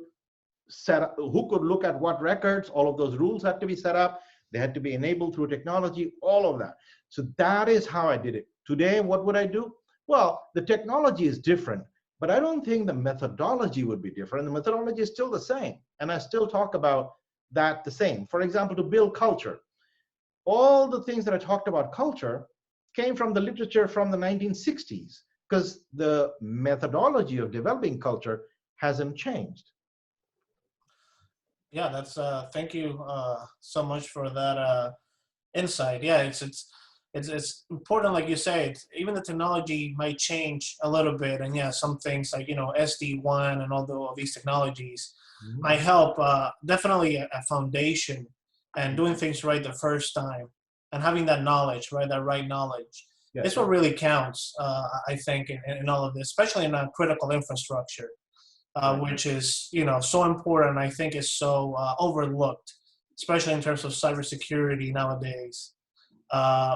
Speaker 1: look at what records? All of those rules had to be set up. They had to be enabled through technology, all of that. So that is how I did it. Today, what would I do? Well, the technology is different, but I don't think the methodology would be different. The methodology is still the same. And I still talk about that the same. For example, to build culture. All the things that I talked about culture came from the literature from the 1960s, because the methodology of developing culture hasn't changed.
Speaker 4: Yeah, that's thank you so much for that insight. Yeah, it's important, like you say. Even the technology might change a little bit, and yeah, some things like SD-WAN and all these technologies might help. Definitely a foundation, and doing things right the first time, and having that knowledge, right, that right knowledge. Yes. It's what really counts, I think, in all of this, especially in critical infrastructure, which is so important. I think is so overlooked, especially in terms of cybersecurity nowadays.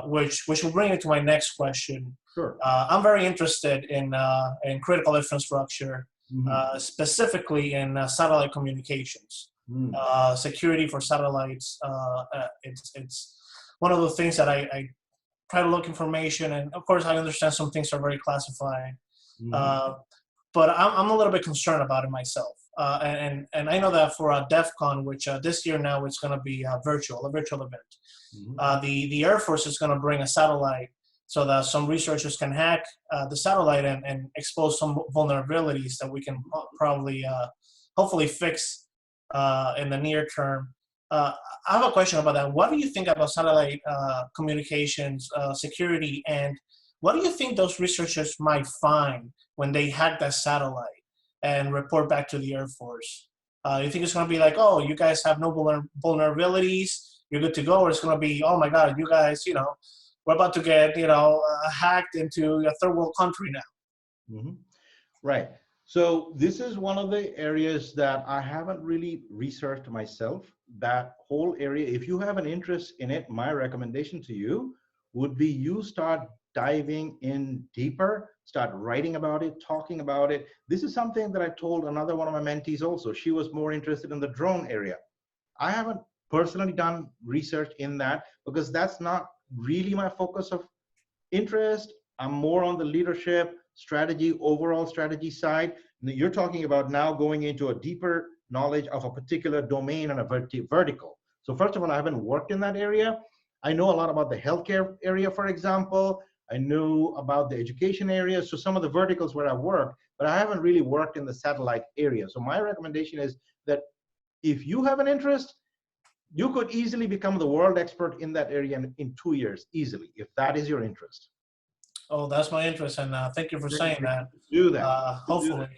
Speaker 4: Which will bring me to my next question.
Speaker 1: Sure.
Speaker 4: I'm very interested in critical infrastructure, specifically in satellite communications, security for satellites. It's one of the things that I try to look information, and of course I understand some things are very classified, but I'm a little bit concerned about it myself. And I know that for DEF CON, which this year now it's going to be a virtual event. The Air Force is going to bring a satellite so that some researchers can hack the satellite and expose some vulnerabilities that we can probably, hopefully fix in the near term. I have a question about that. What do you think about satellite communications security, and what do you think those researchers might find when they hack that satellite and report back to the Air Force? You think it's going to be like, oh, you guys have no vulnerabilities, you're good to go, or it's going to be, oh my God, you guys, we're about to get, hacked into a third world country now?
Speaker 1: Right. So this is one of the areas that I haven't really researched myself. That whole area, if you have an interest in it, my recommendation to you would be you start diving in deeper, start writing about it, talking about it. This is something that I told another one of my mentees also. She was more interested in the drone area. I haven't personally done research in that because that's not really my focus of interest. I'm more on the leadership, strategy, overall strategy side. You're talking about now going into a deeper knowledge of a particular domain and a vertical. So first of all, I haven't worked in that area. I know a lot about the healthcare area, for example. I know about the education area. So some of the verticals where I work, but I haven't really worked in the satellite area. So my recommendation is that if you have an interest, you could easily become the world expert in that area in 2 years, easily, if that is your interest.
Speaker 4: Oh, that's my interest, and thank you for saying that.
Speaker 1: Do that.
Speaker 4: Hopefully.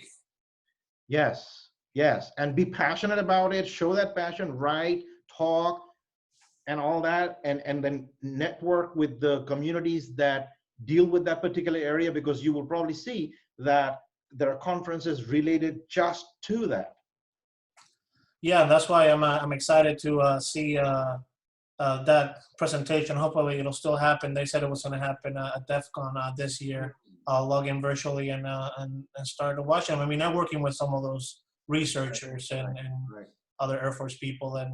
Speaker 1: Yes, yes, and be passionate about it. Show that passion, write, talk, and all that, and then network with the communities that deal with that particular area, because you will probably see that there are conferences related just to that.
Speaker 4: Yeah, that's why I'm excited to see that presentation. Hopefully it'll still happen. They said it was going to happen at DEF CON this year. I'll log in virtually and start watching them. I mean, I'm working with some of those researchers and other Air Force people, and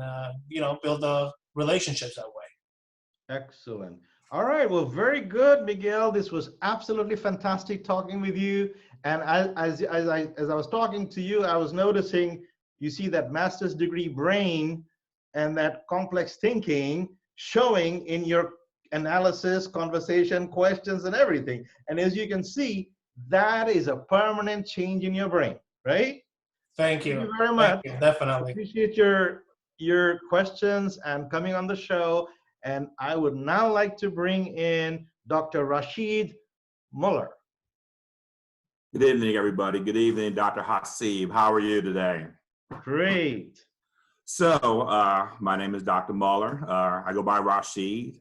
Speaker 4: build the relationships that way.
Speaker 1: Excellent. All right. Well, very good, Miguel. This was absolutely fantastic talking with you. And as I was talking to you, I was noticing you see that master's degree brain and that complex thinking showing in your analysis, conversation, questions, and everything. And as you can see, that is a permanent change in your brain, right?
Speaker 4: Thank you.
Speaker 1: Thank you very much.
Speaker 4: Thank you. Definitely.
Speaker 1: Appreciate your questions and coming on the show. And I would now like to bring in Dr. Raschid Muller.
Speaker 5: Good evening, everybody. Good evening, Dr. Hasib. How are you today?
Speaker 1: Great.
Speaker 5: So, my name is Dr. Muller. I go by Raschid.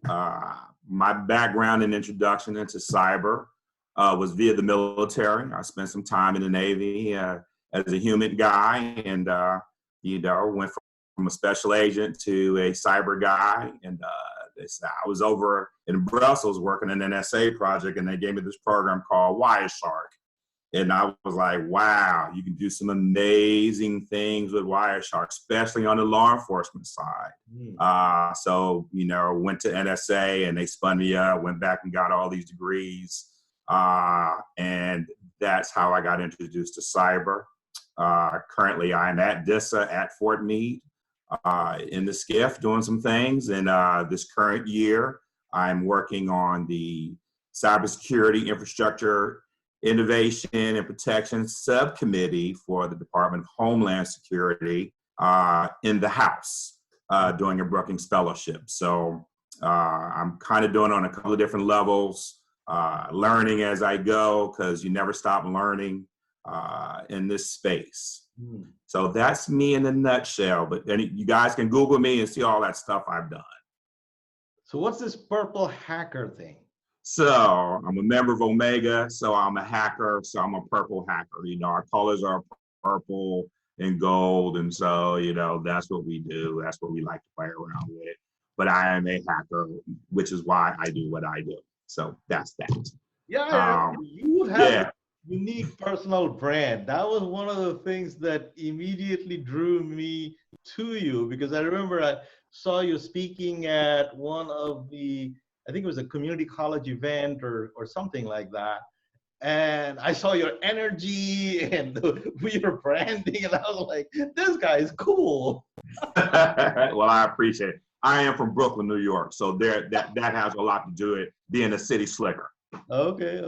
Speaker 5: My background and introduction into cyber was via the military. I spent some time in the Navy as a human guy, and went from a special agent to a cyber guy. And I was over in Brussels working an NSA project, and they gave me this program called Wireshark. And I was like, wow, you can do some amazing things with Wireshark, especially on the law enforcement side. So, went to NSA and they spun me up, went back and got all these degrees. And that's how I got introduced to cyber. Currently, I'm at DISA at Fort Meade in the SCIF doing some things. And this current year, I'm working on the cybersecurity infrastructure Innovation and Protection Subcommittee for the Department of Homeland Security in the House, doing a Brookings Fellowship. So I'm kind of doing it on a couple of different levels, learning as I go, because you never stop learning in this space. So that's me in a nutshell, but then you guys can Google me and see all that stuff I've done.
Speaker 1: So what's this purple hacker thing?
Speaker 5: So I'm a member of Omega, so I'm a hacker, so I'm a purple hacker. Our colors are purple and gold, and so, that's what we do. That's what we like to play around with. But I am a hacker, which is why I do what I do. So that's that.
Speaker 1: Yeah, you have a unique personal brand. That was one of the things that immediately drew me to you, because I remember saw you speaking at one of the, I think it was a community college event or something like that. And I saw your energy and your branding, and I was like, this guy is cool.
Speaker 5: Well, I appreciate it. I am from Brooklyn, New York, so that has a lot to do with being a city slicker.
Speaker 1: Okay.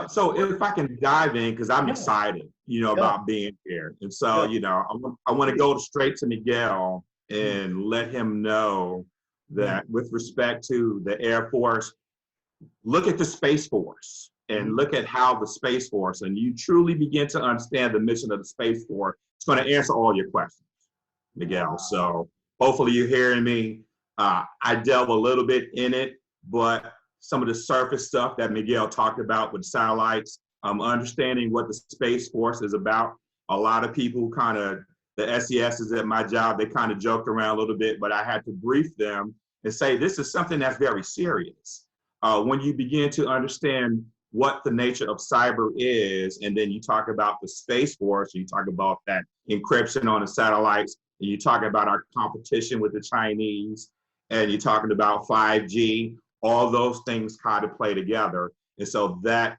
Speaker 5: So if I can dive in, because I'm excited, about being here. And so, I want to go straight to Miguel and let him know that with respect to the Air Force, look at the Space Force and look at how the Space Force, and you truly begin to understand the mission of the Space Force. It's going to answer all your questions, Miguel. So hopefully you're hearing me. I delve a little bit in it, but some of the surface stuff that Miguel talked about with satellites, understanding what the Space Force is about. A lot of people the SESs at my job, they kind of joked around a little bit, but I had to brief them and say, this is something that's very serious. When you begin to understand what the nature of cyber is, and then you talk about the Space Force, you talk about that encryption on the satellites, and you talk about our competition with the Chinese, and you're talking about 5G, all those things kind of play together. And so that,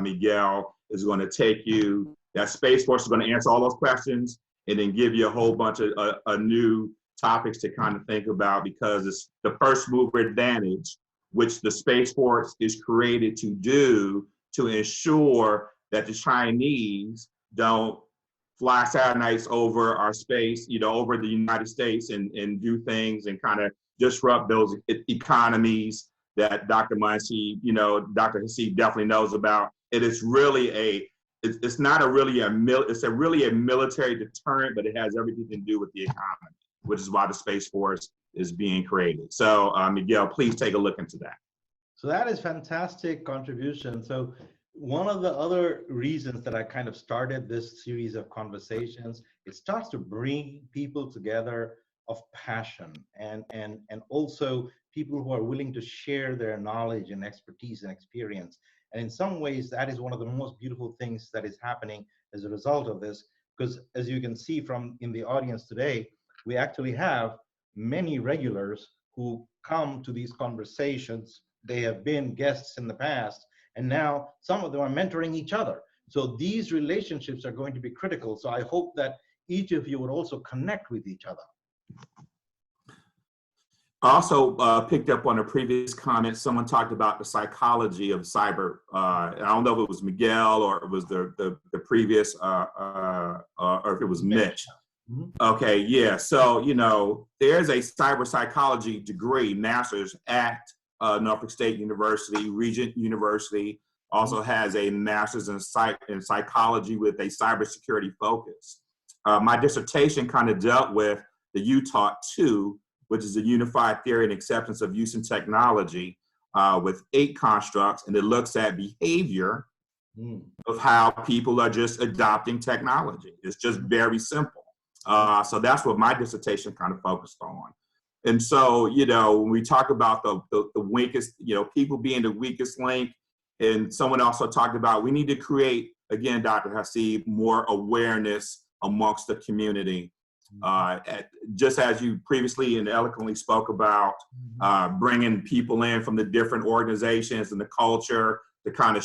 Speaker 5: Miguel, is going to take you, that Space Force is going to answer all those questions and then give you a whole bunch of new topics to kind of think about, because it's the first mover advantage, which the Space Force is created to do to ensure that the Chinese don't fly satellites over our space, over the United States and do things and kind of disrupt those economies that Dr. Muncie, Dr. Hasib definitely knows about. It is really it's really a military deterrent, but it has everything to do with the economy, which is why the Space Force is being created. So Miguel, please take a look into that.
Speaker 1: So that is fantastic contribution. So one of the other reasons that I kind of started this series of conversations, it starts to bring people together of passion and also people who are willing to share their knowledge and expertise and experience. And in some ways, that is one of the most beautiful things that is happening as a result of this, because as you can see from in the audience today, we actually have many regulars who come to these conversations. They have been guests in the past, and now some of them are mentoring each other. So these relationships are going to be critical. So I hope that each of you would also connect with each other.
Speaker 5: I also picked up on a previous comment. Someone talked about the psychology of cyber. I don't know if it was Miguel or it was the previous, or if it was Mitch. Okay, yeah. So, there's a cyber psychology degree, master's at Norfolk State University, Regent University. Also has a master's in psychology with a cybersecurity focus. My dissertation kind of dealt with the UTAUT 2, which is a unified theory and acceptance of use in technology, with 8 constructs, and it looks at behavior of how people are just adopting technology. It's just very simple. So that's what my dissertation kind of focused on. And so, when we talk about the weakest, people being the weakest link, and someone also talked about we need to create, again, Dr. Hasib, more awareness amongst the community. Just as you previously and eloquently spoke about, bringing people in from the different organizations and the culture to kind of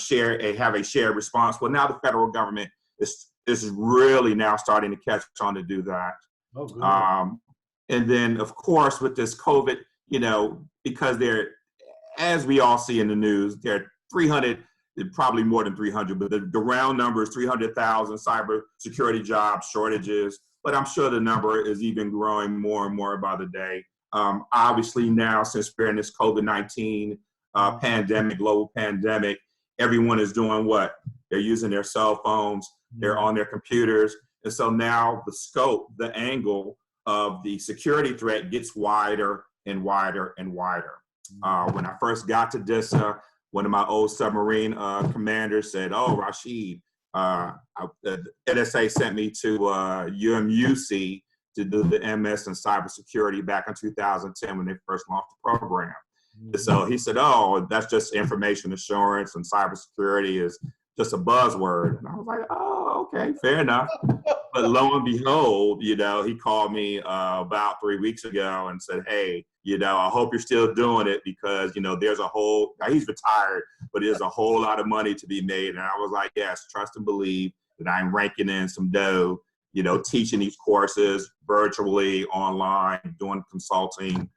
Speaker 5: have a shared response. Well, now the federal government is really now starting to catch on to do that.
Speaker 1: Oh, good.
Speaker 5: And then, of course, with this COVID, because as we all see in the news, there are 300, probably more than 300, but the round number is 300,000 cybersecurity job shortages. But I'm sure the number is even growing more and more by the day. Obviously now, since we're in this COVID-19 pandemic, global pandemic, everyone is doing what? They're using their cell phones, they're on their computers. And so now the scope, the angle of the security threat gets wider and wider and wider. When I first got to DISA, one of my old submarine commanders said, "Oh, Raschid, the NSA sent me to UMUC to do the MS in cybersecurity back in 2010 when they first launched the program." So he said, "Oh, that's just information assurance, and cybersecurity is just a buzzword. And I was like, oh, okay, fair enough. But lo and behold, you know, he called me about 3 weeks ago and said, hey, you know, I hope you're still doing it because, you know, there's a whole, now he's retired, but there's a whole lot of money to be made. And I was like, yes, trust and believe that I'm raking in some dough, you know, teaching these courses virtually, online, doing consulting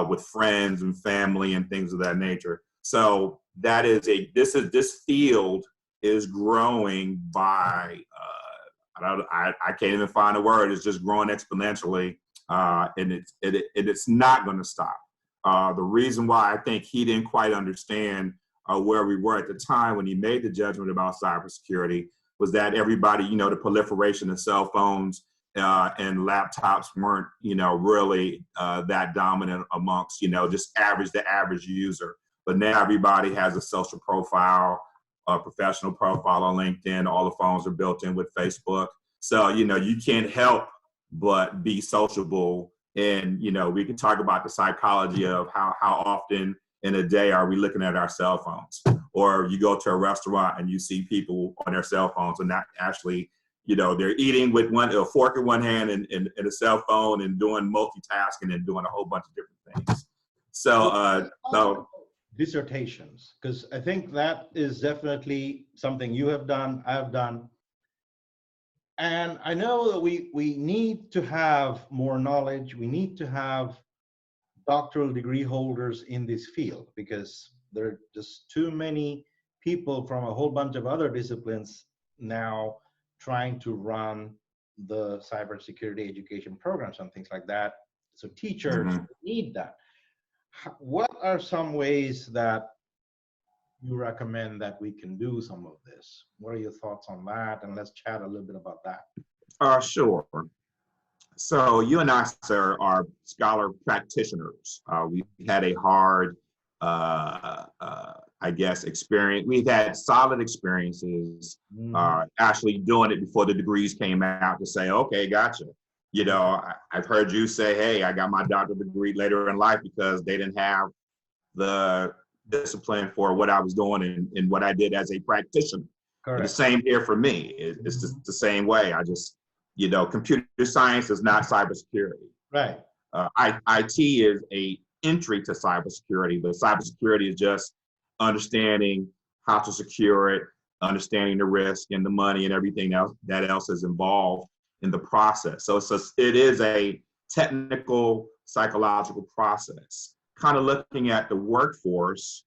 Speaker 5: with friends and family and things of that nature. So that is this field is growing by, I can't even find a word. It's just growing exponentially, and it's not going to stop. The reason why I think he didn't quite understand where we were at the time when he made the judgment about cybersecurity was that everybody, you know, the proliferation of cell phones and laptops weren't, you know, really that dominant amongst, you know, just the average user. But now everybody has a social profile, a professional profile on LinkedIn. All the phones are built in with Facebook. So, you know, you can't help but be sociable. And, you know, we can talk about the psychology of how often in a day are we looking at our cell phones? Or you go to a restaurant and you see people on their cell phones and not actually, you know, they're eating with a fork in one hand and a cell phone and doing multitasking and doing a whole bunch of different things. So,
Speaker 1: dissertations, because I think that is definitely something you have done, I've done. And I know that we need to have more knowledge. We need to have doctoral degree holders in this field because there are just too many people from a whole bunch of other disciplines now trying to run the cybersecurity education programs and things like that. So teachers need that. What are some ways that you recommend that we can do some of this? What are your thoughts on that? And let's chat a little bit about that.
Speaker 5: Sure. So you and I, sir, are scholar practitioners. We've had a hard, I guess, experience. We've had solid experiences actually doing it before the degrees came out to say, okay, gotcha. You know, I've heard you say, hey, I got my doctorate degree later in life because they didn't have the discipline for what I was doing and what I did as a practitioner. The same here for me. It's just the same way. I just, you know, computer science is not cybersecurity.
Speaker 1: Right.
Speaker 5: IT is a entry to cybersecurity, but cybersecurity is just understanding how to secure it, understanding the risk and the money and everything else that else is involved in the process. So it is a technical, psychological process. Kind of looking at the workforce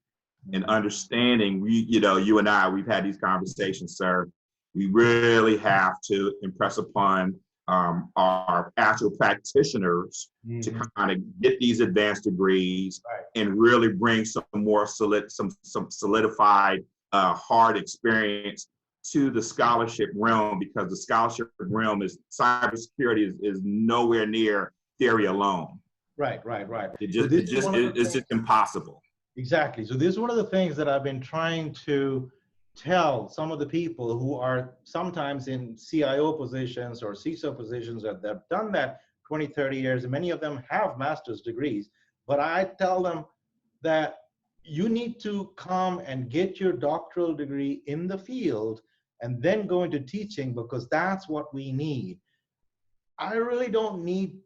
Speaker 5: and understanding, you know, you and I, we've had these conversations, sir. We really have to impress upon our actual practitioners to kind of get these advanced degrees and really bring some more some solidified hard experience to the scholarship realm, because the scholarship realm is cybersecurity is nowhere near theory alone.
Speaker 1: Right.
Speaker 5: It's just impossible.
Speaker 1: Exactly. So this is one of the things that I've been trying to tell some of the people who are sometimes in CIO positions or CISO positions that have done that 20, 30 years, and many of them have master's degrees. But I tell them that you need to come and get your doctoral degree in the field and then go into teaching, because that's what we need. I really don't need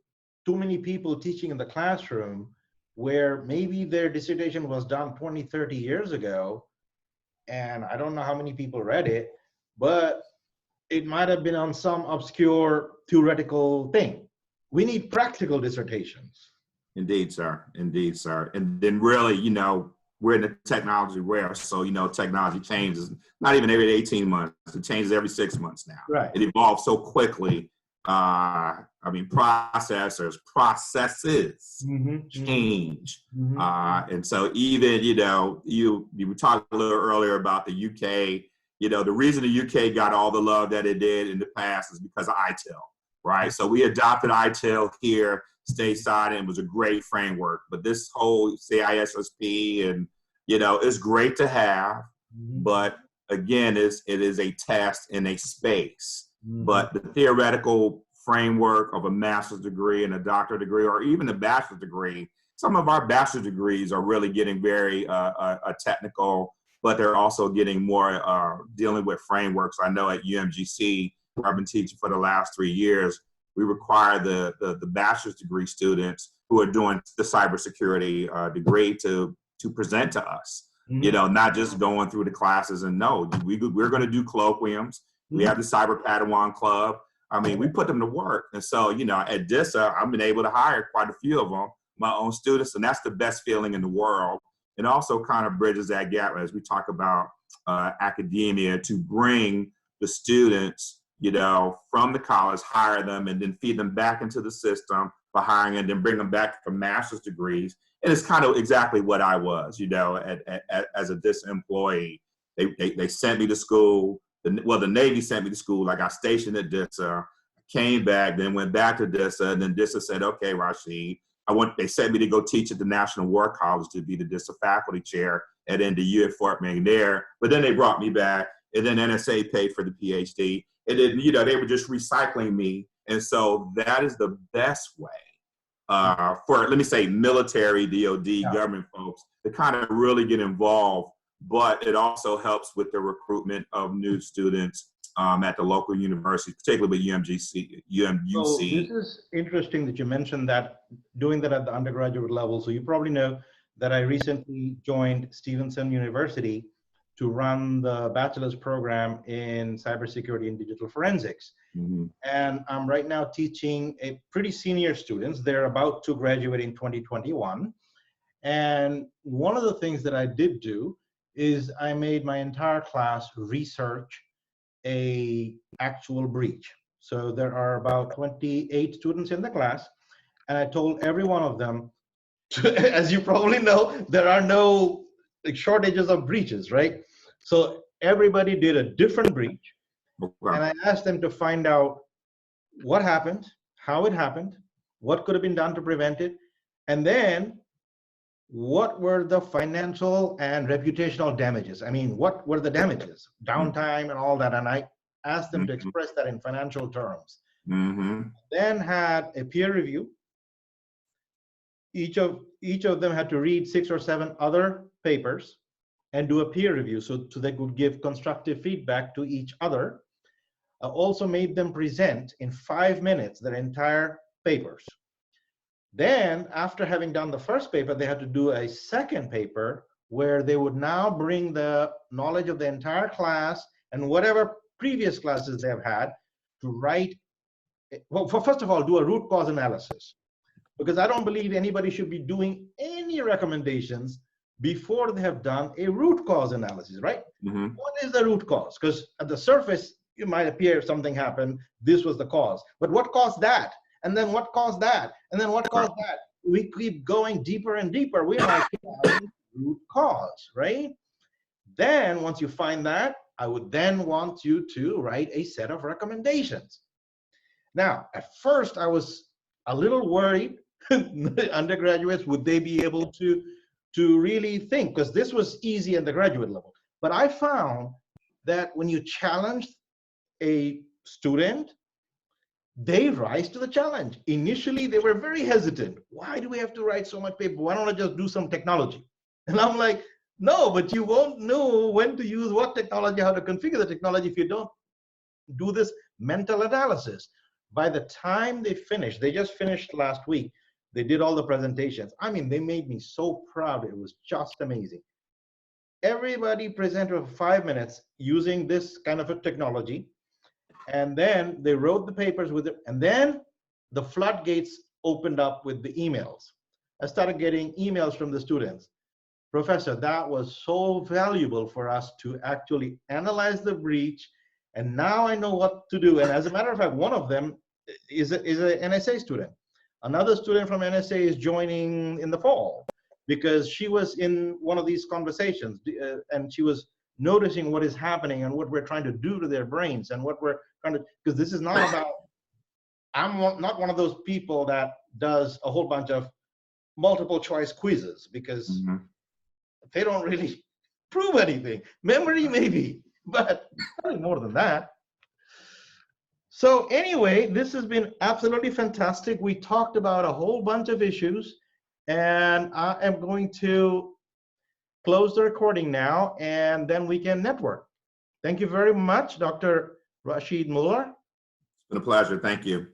Speaker 1: too many people teaching in the classroom where maybe their dissertation was done 20, 30 years ago, and I don't know how many people read it, but it might have been on some obscure theoretical thing. We need practical dissertations.
Speaker 5: Indeed, sir. Indeed, sir. And then really, you know, we're in the technology era, so, you know, technology changes, not even every 18 months, it changes every 6 months now.
Speaker 1: Right.
Speaker 5: It evolves so quickly. I mean, processes change. And so even, you know, you were talking a little earlier about the UK, you know, the reason the UK got all the love that it did in the past is because of ITIL, right? So we adopted ITIL here stateside, and it was a great framework. But this whole CISSP, and, you know, it's great to have, but again, it is a test in a space. But the theoretical framework of a master's degree and a doctorate degree, or even a bachelor's degree, some of our bachelor's degrees are really getting very technical but they're also getting more dealing with frameworks. I know at UMGC, where I've been teaching for the last 3 years, we require the bachelor's degree students who are doing the cybersecurity degree to present to us.
Speaker 1: Mm-hmm.
Speaker 5: You know, not just going through the classes. And no, we're going to do colloquiums. Mm-hmm. We have the Cyber Padawan Club. I mean, we put them to work. And so, you know, at DISA, I've been able to hire quite a few of them, my own students, and that's the best feeling in the world. And also kind of bridges that gap as we talk about academia, to bring the students, you know, from the college, hire them, and then feed them back into the system by hiring, and then bring them back for master's degrees. And it's kind of exactly what I was, you know, as a DISA employee. They sent me to school. The Navy sent me to school. I got stationed at DISA, came back, then went back to DISA, and then DISA said, okay, Raschid, they sent me to go teach at the National War College to be the DISA faculty chair at NDU at Fort McNair. But then they brought me back, and then NSA paid for the PhD. And then, you know, they were just recycling me. And so that is the best way for, let me say, military, DOD, government folks to kind of really get involved. But it also helps with the recruitment of new students at the local universities, particularly with UMGC.
Speaker 1: So this is interesting that you mentioned that, doing that at the undergraduate level. So you probably know that I recently joined Stevenson University to run the bachelor's program in cybersecurity and digital forensics.
Speaker 5: Mm-hmm.
Speaker 1: And I'm right now teaching a pretty senior students. They're about to graduate in 2021. And one of the things that I did do is I made my entire class research a actual breach. So there are about 28 students in the class, and I told every one of them, as you probably know, there are no shortages of breaches, right? So everybody did a different breach, and I asked them to find out what happened, how it happened, what could have been done to prevent it, and then what were the financial and reputational damages? I mean, what were the damages, downtime and all that? And I asked them to express that in financial terms.
Speaker 5: Mm-hmm.
Speaker 1: Then had a peer review. Each of them had to read 6 or 7 other papers and do a peer review so they could give constructive feedback to each other. I also made them present in 5 minutes their entire papers. Then, after having done the first paper, they had to do a second paper where they would now bring the knowledge of the entire class and whatever previous classes they've had to write, well, first of all, do a root cause analysis. Because I don't believe anybody should be doing any recommendations before they have done a root cause analysis, right?
Speaker 5: Mm-hmm.
Speaker 1: What is the root cause? Because at the surface, it might appear something happened, this was the cause. But what caused that? And then what caused that? And then what caused that? We keep going deeper and deeper. We are finding root cause, right? Then once you find that, I would then want you to write a set of recommendations. Now, at first I was a little worried, undergraduates, would they be able to really think? Because this was easy at the graduate level. But I found that when you challenged a student, they rise to the challenge. Initially, they were very hesitant. Why do we have to write so much paper? Why don't I just do some technology? And I'm like, no, but you won't know when to use what technology, how to configure the technology if you don't do this mental analysis. By the time they finished, they just finished last week, they did all the presentations. I mean, they made me so proud. It was just amazing. Everybody presented for 5 minutes using this kind of a technology. And then they wrote the papers with it. And then the floodgates opened up with the emails. I started getting emails from the students. Professor, that was so valuable for us to actually analyze the breach. And now I know what to do. And as a matter of fact, one of them is an NSA student. Another student from NSA is joining in the fall because she was in one of these conversations and she was noticing what is happening and what we're trying to do to their brains and what we're trying to, because this is not about, I'm not one of those people that does a whole bunch of multiple choice quizzes because they don't really prove anything. Memory maybe, but nothing more than that. So anyway, this has been absolutely fantastic. We talked about a whole bunch of issues, and I am going to close the recording now, and then we can network. Thank you very much, Dr. Raschid Muller.
Speaker 5: It's been a pleasure. Thank you.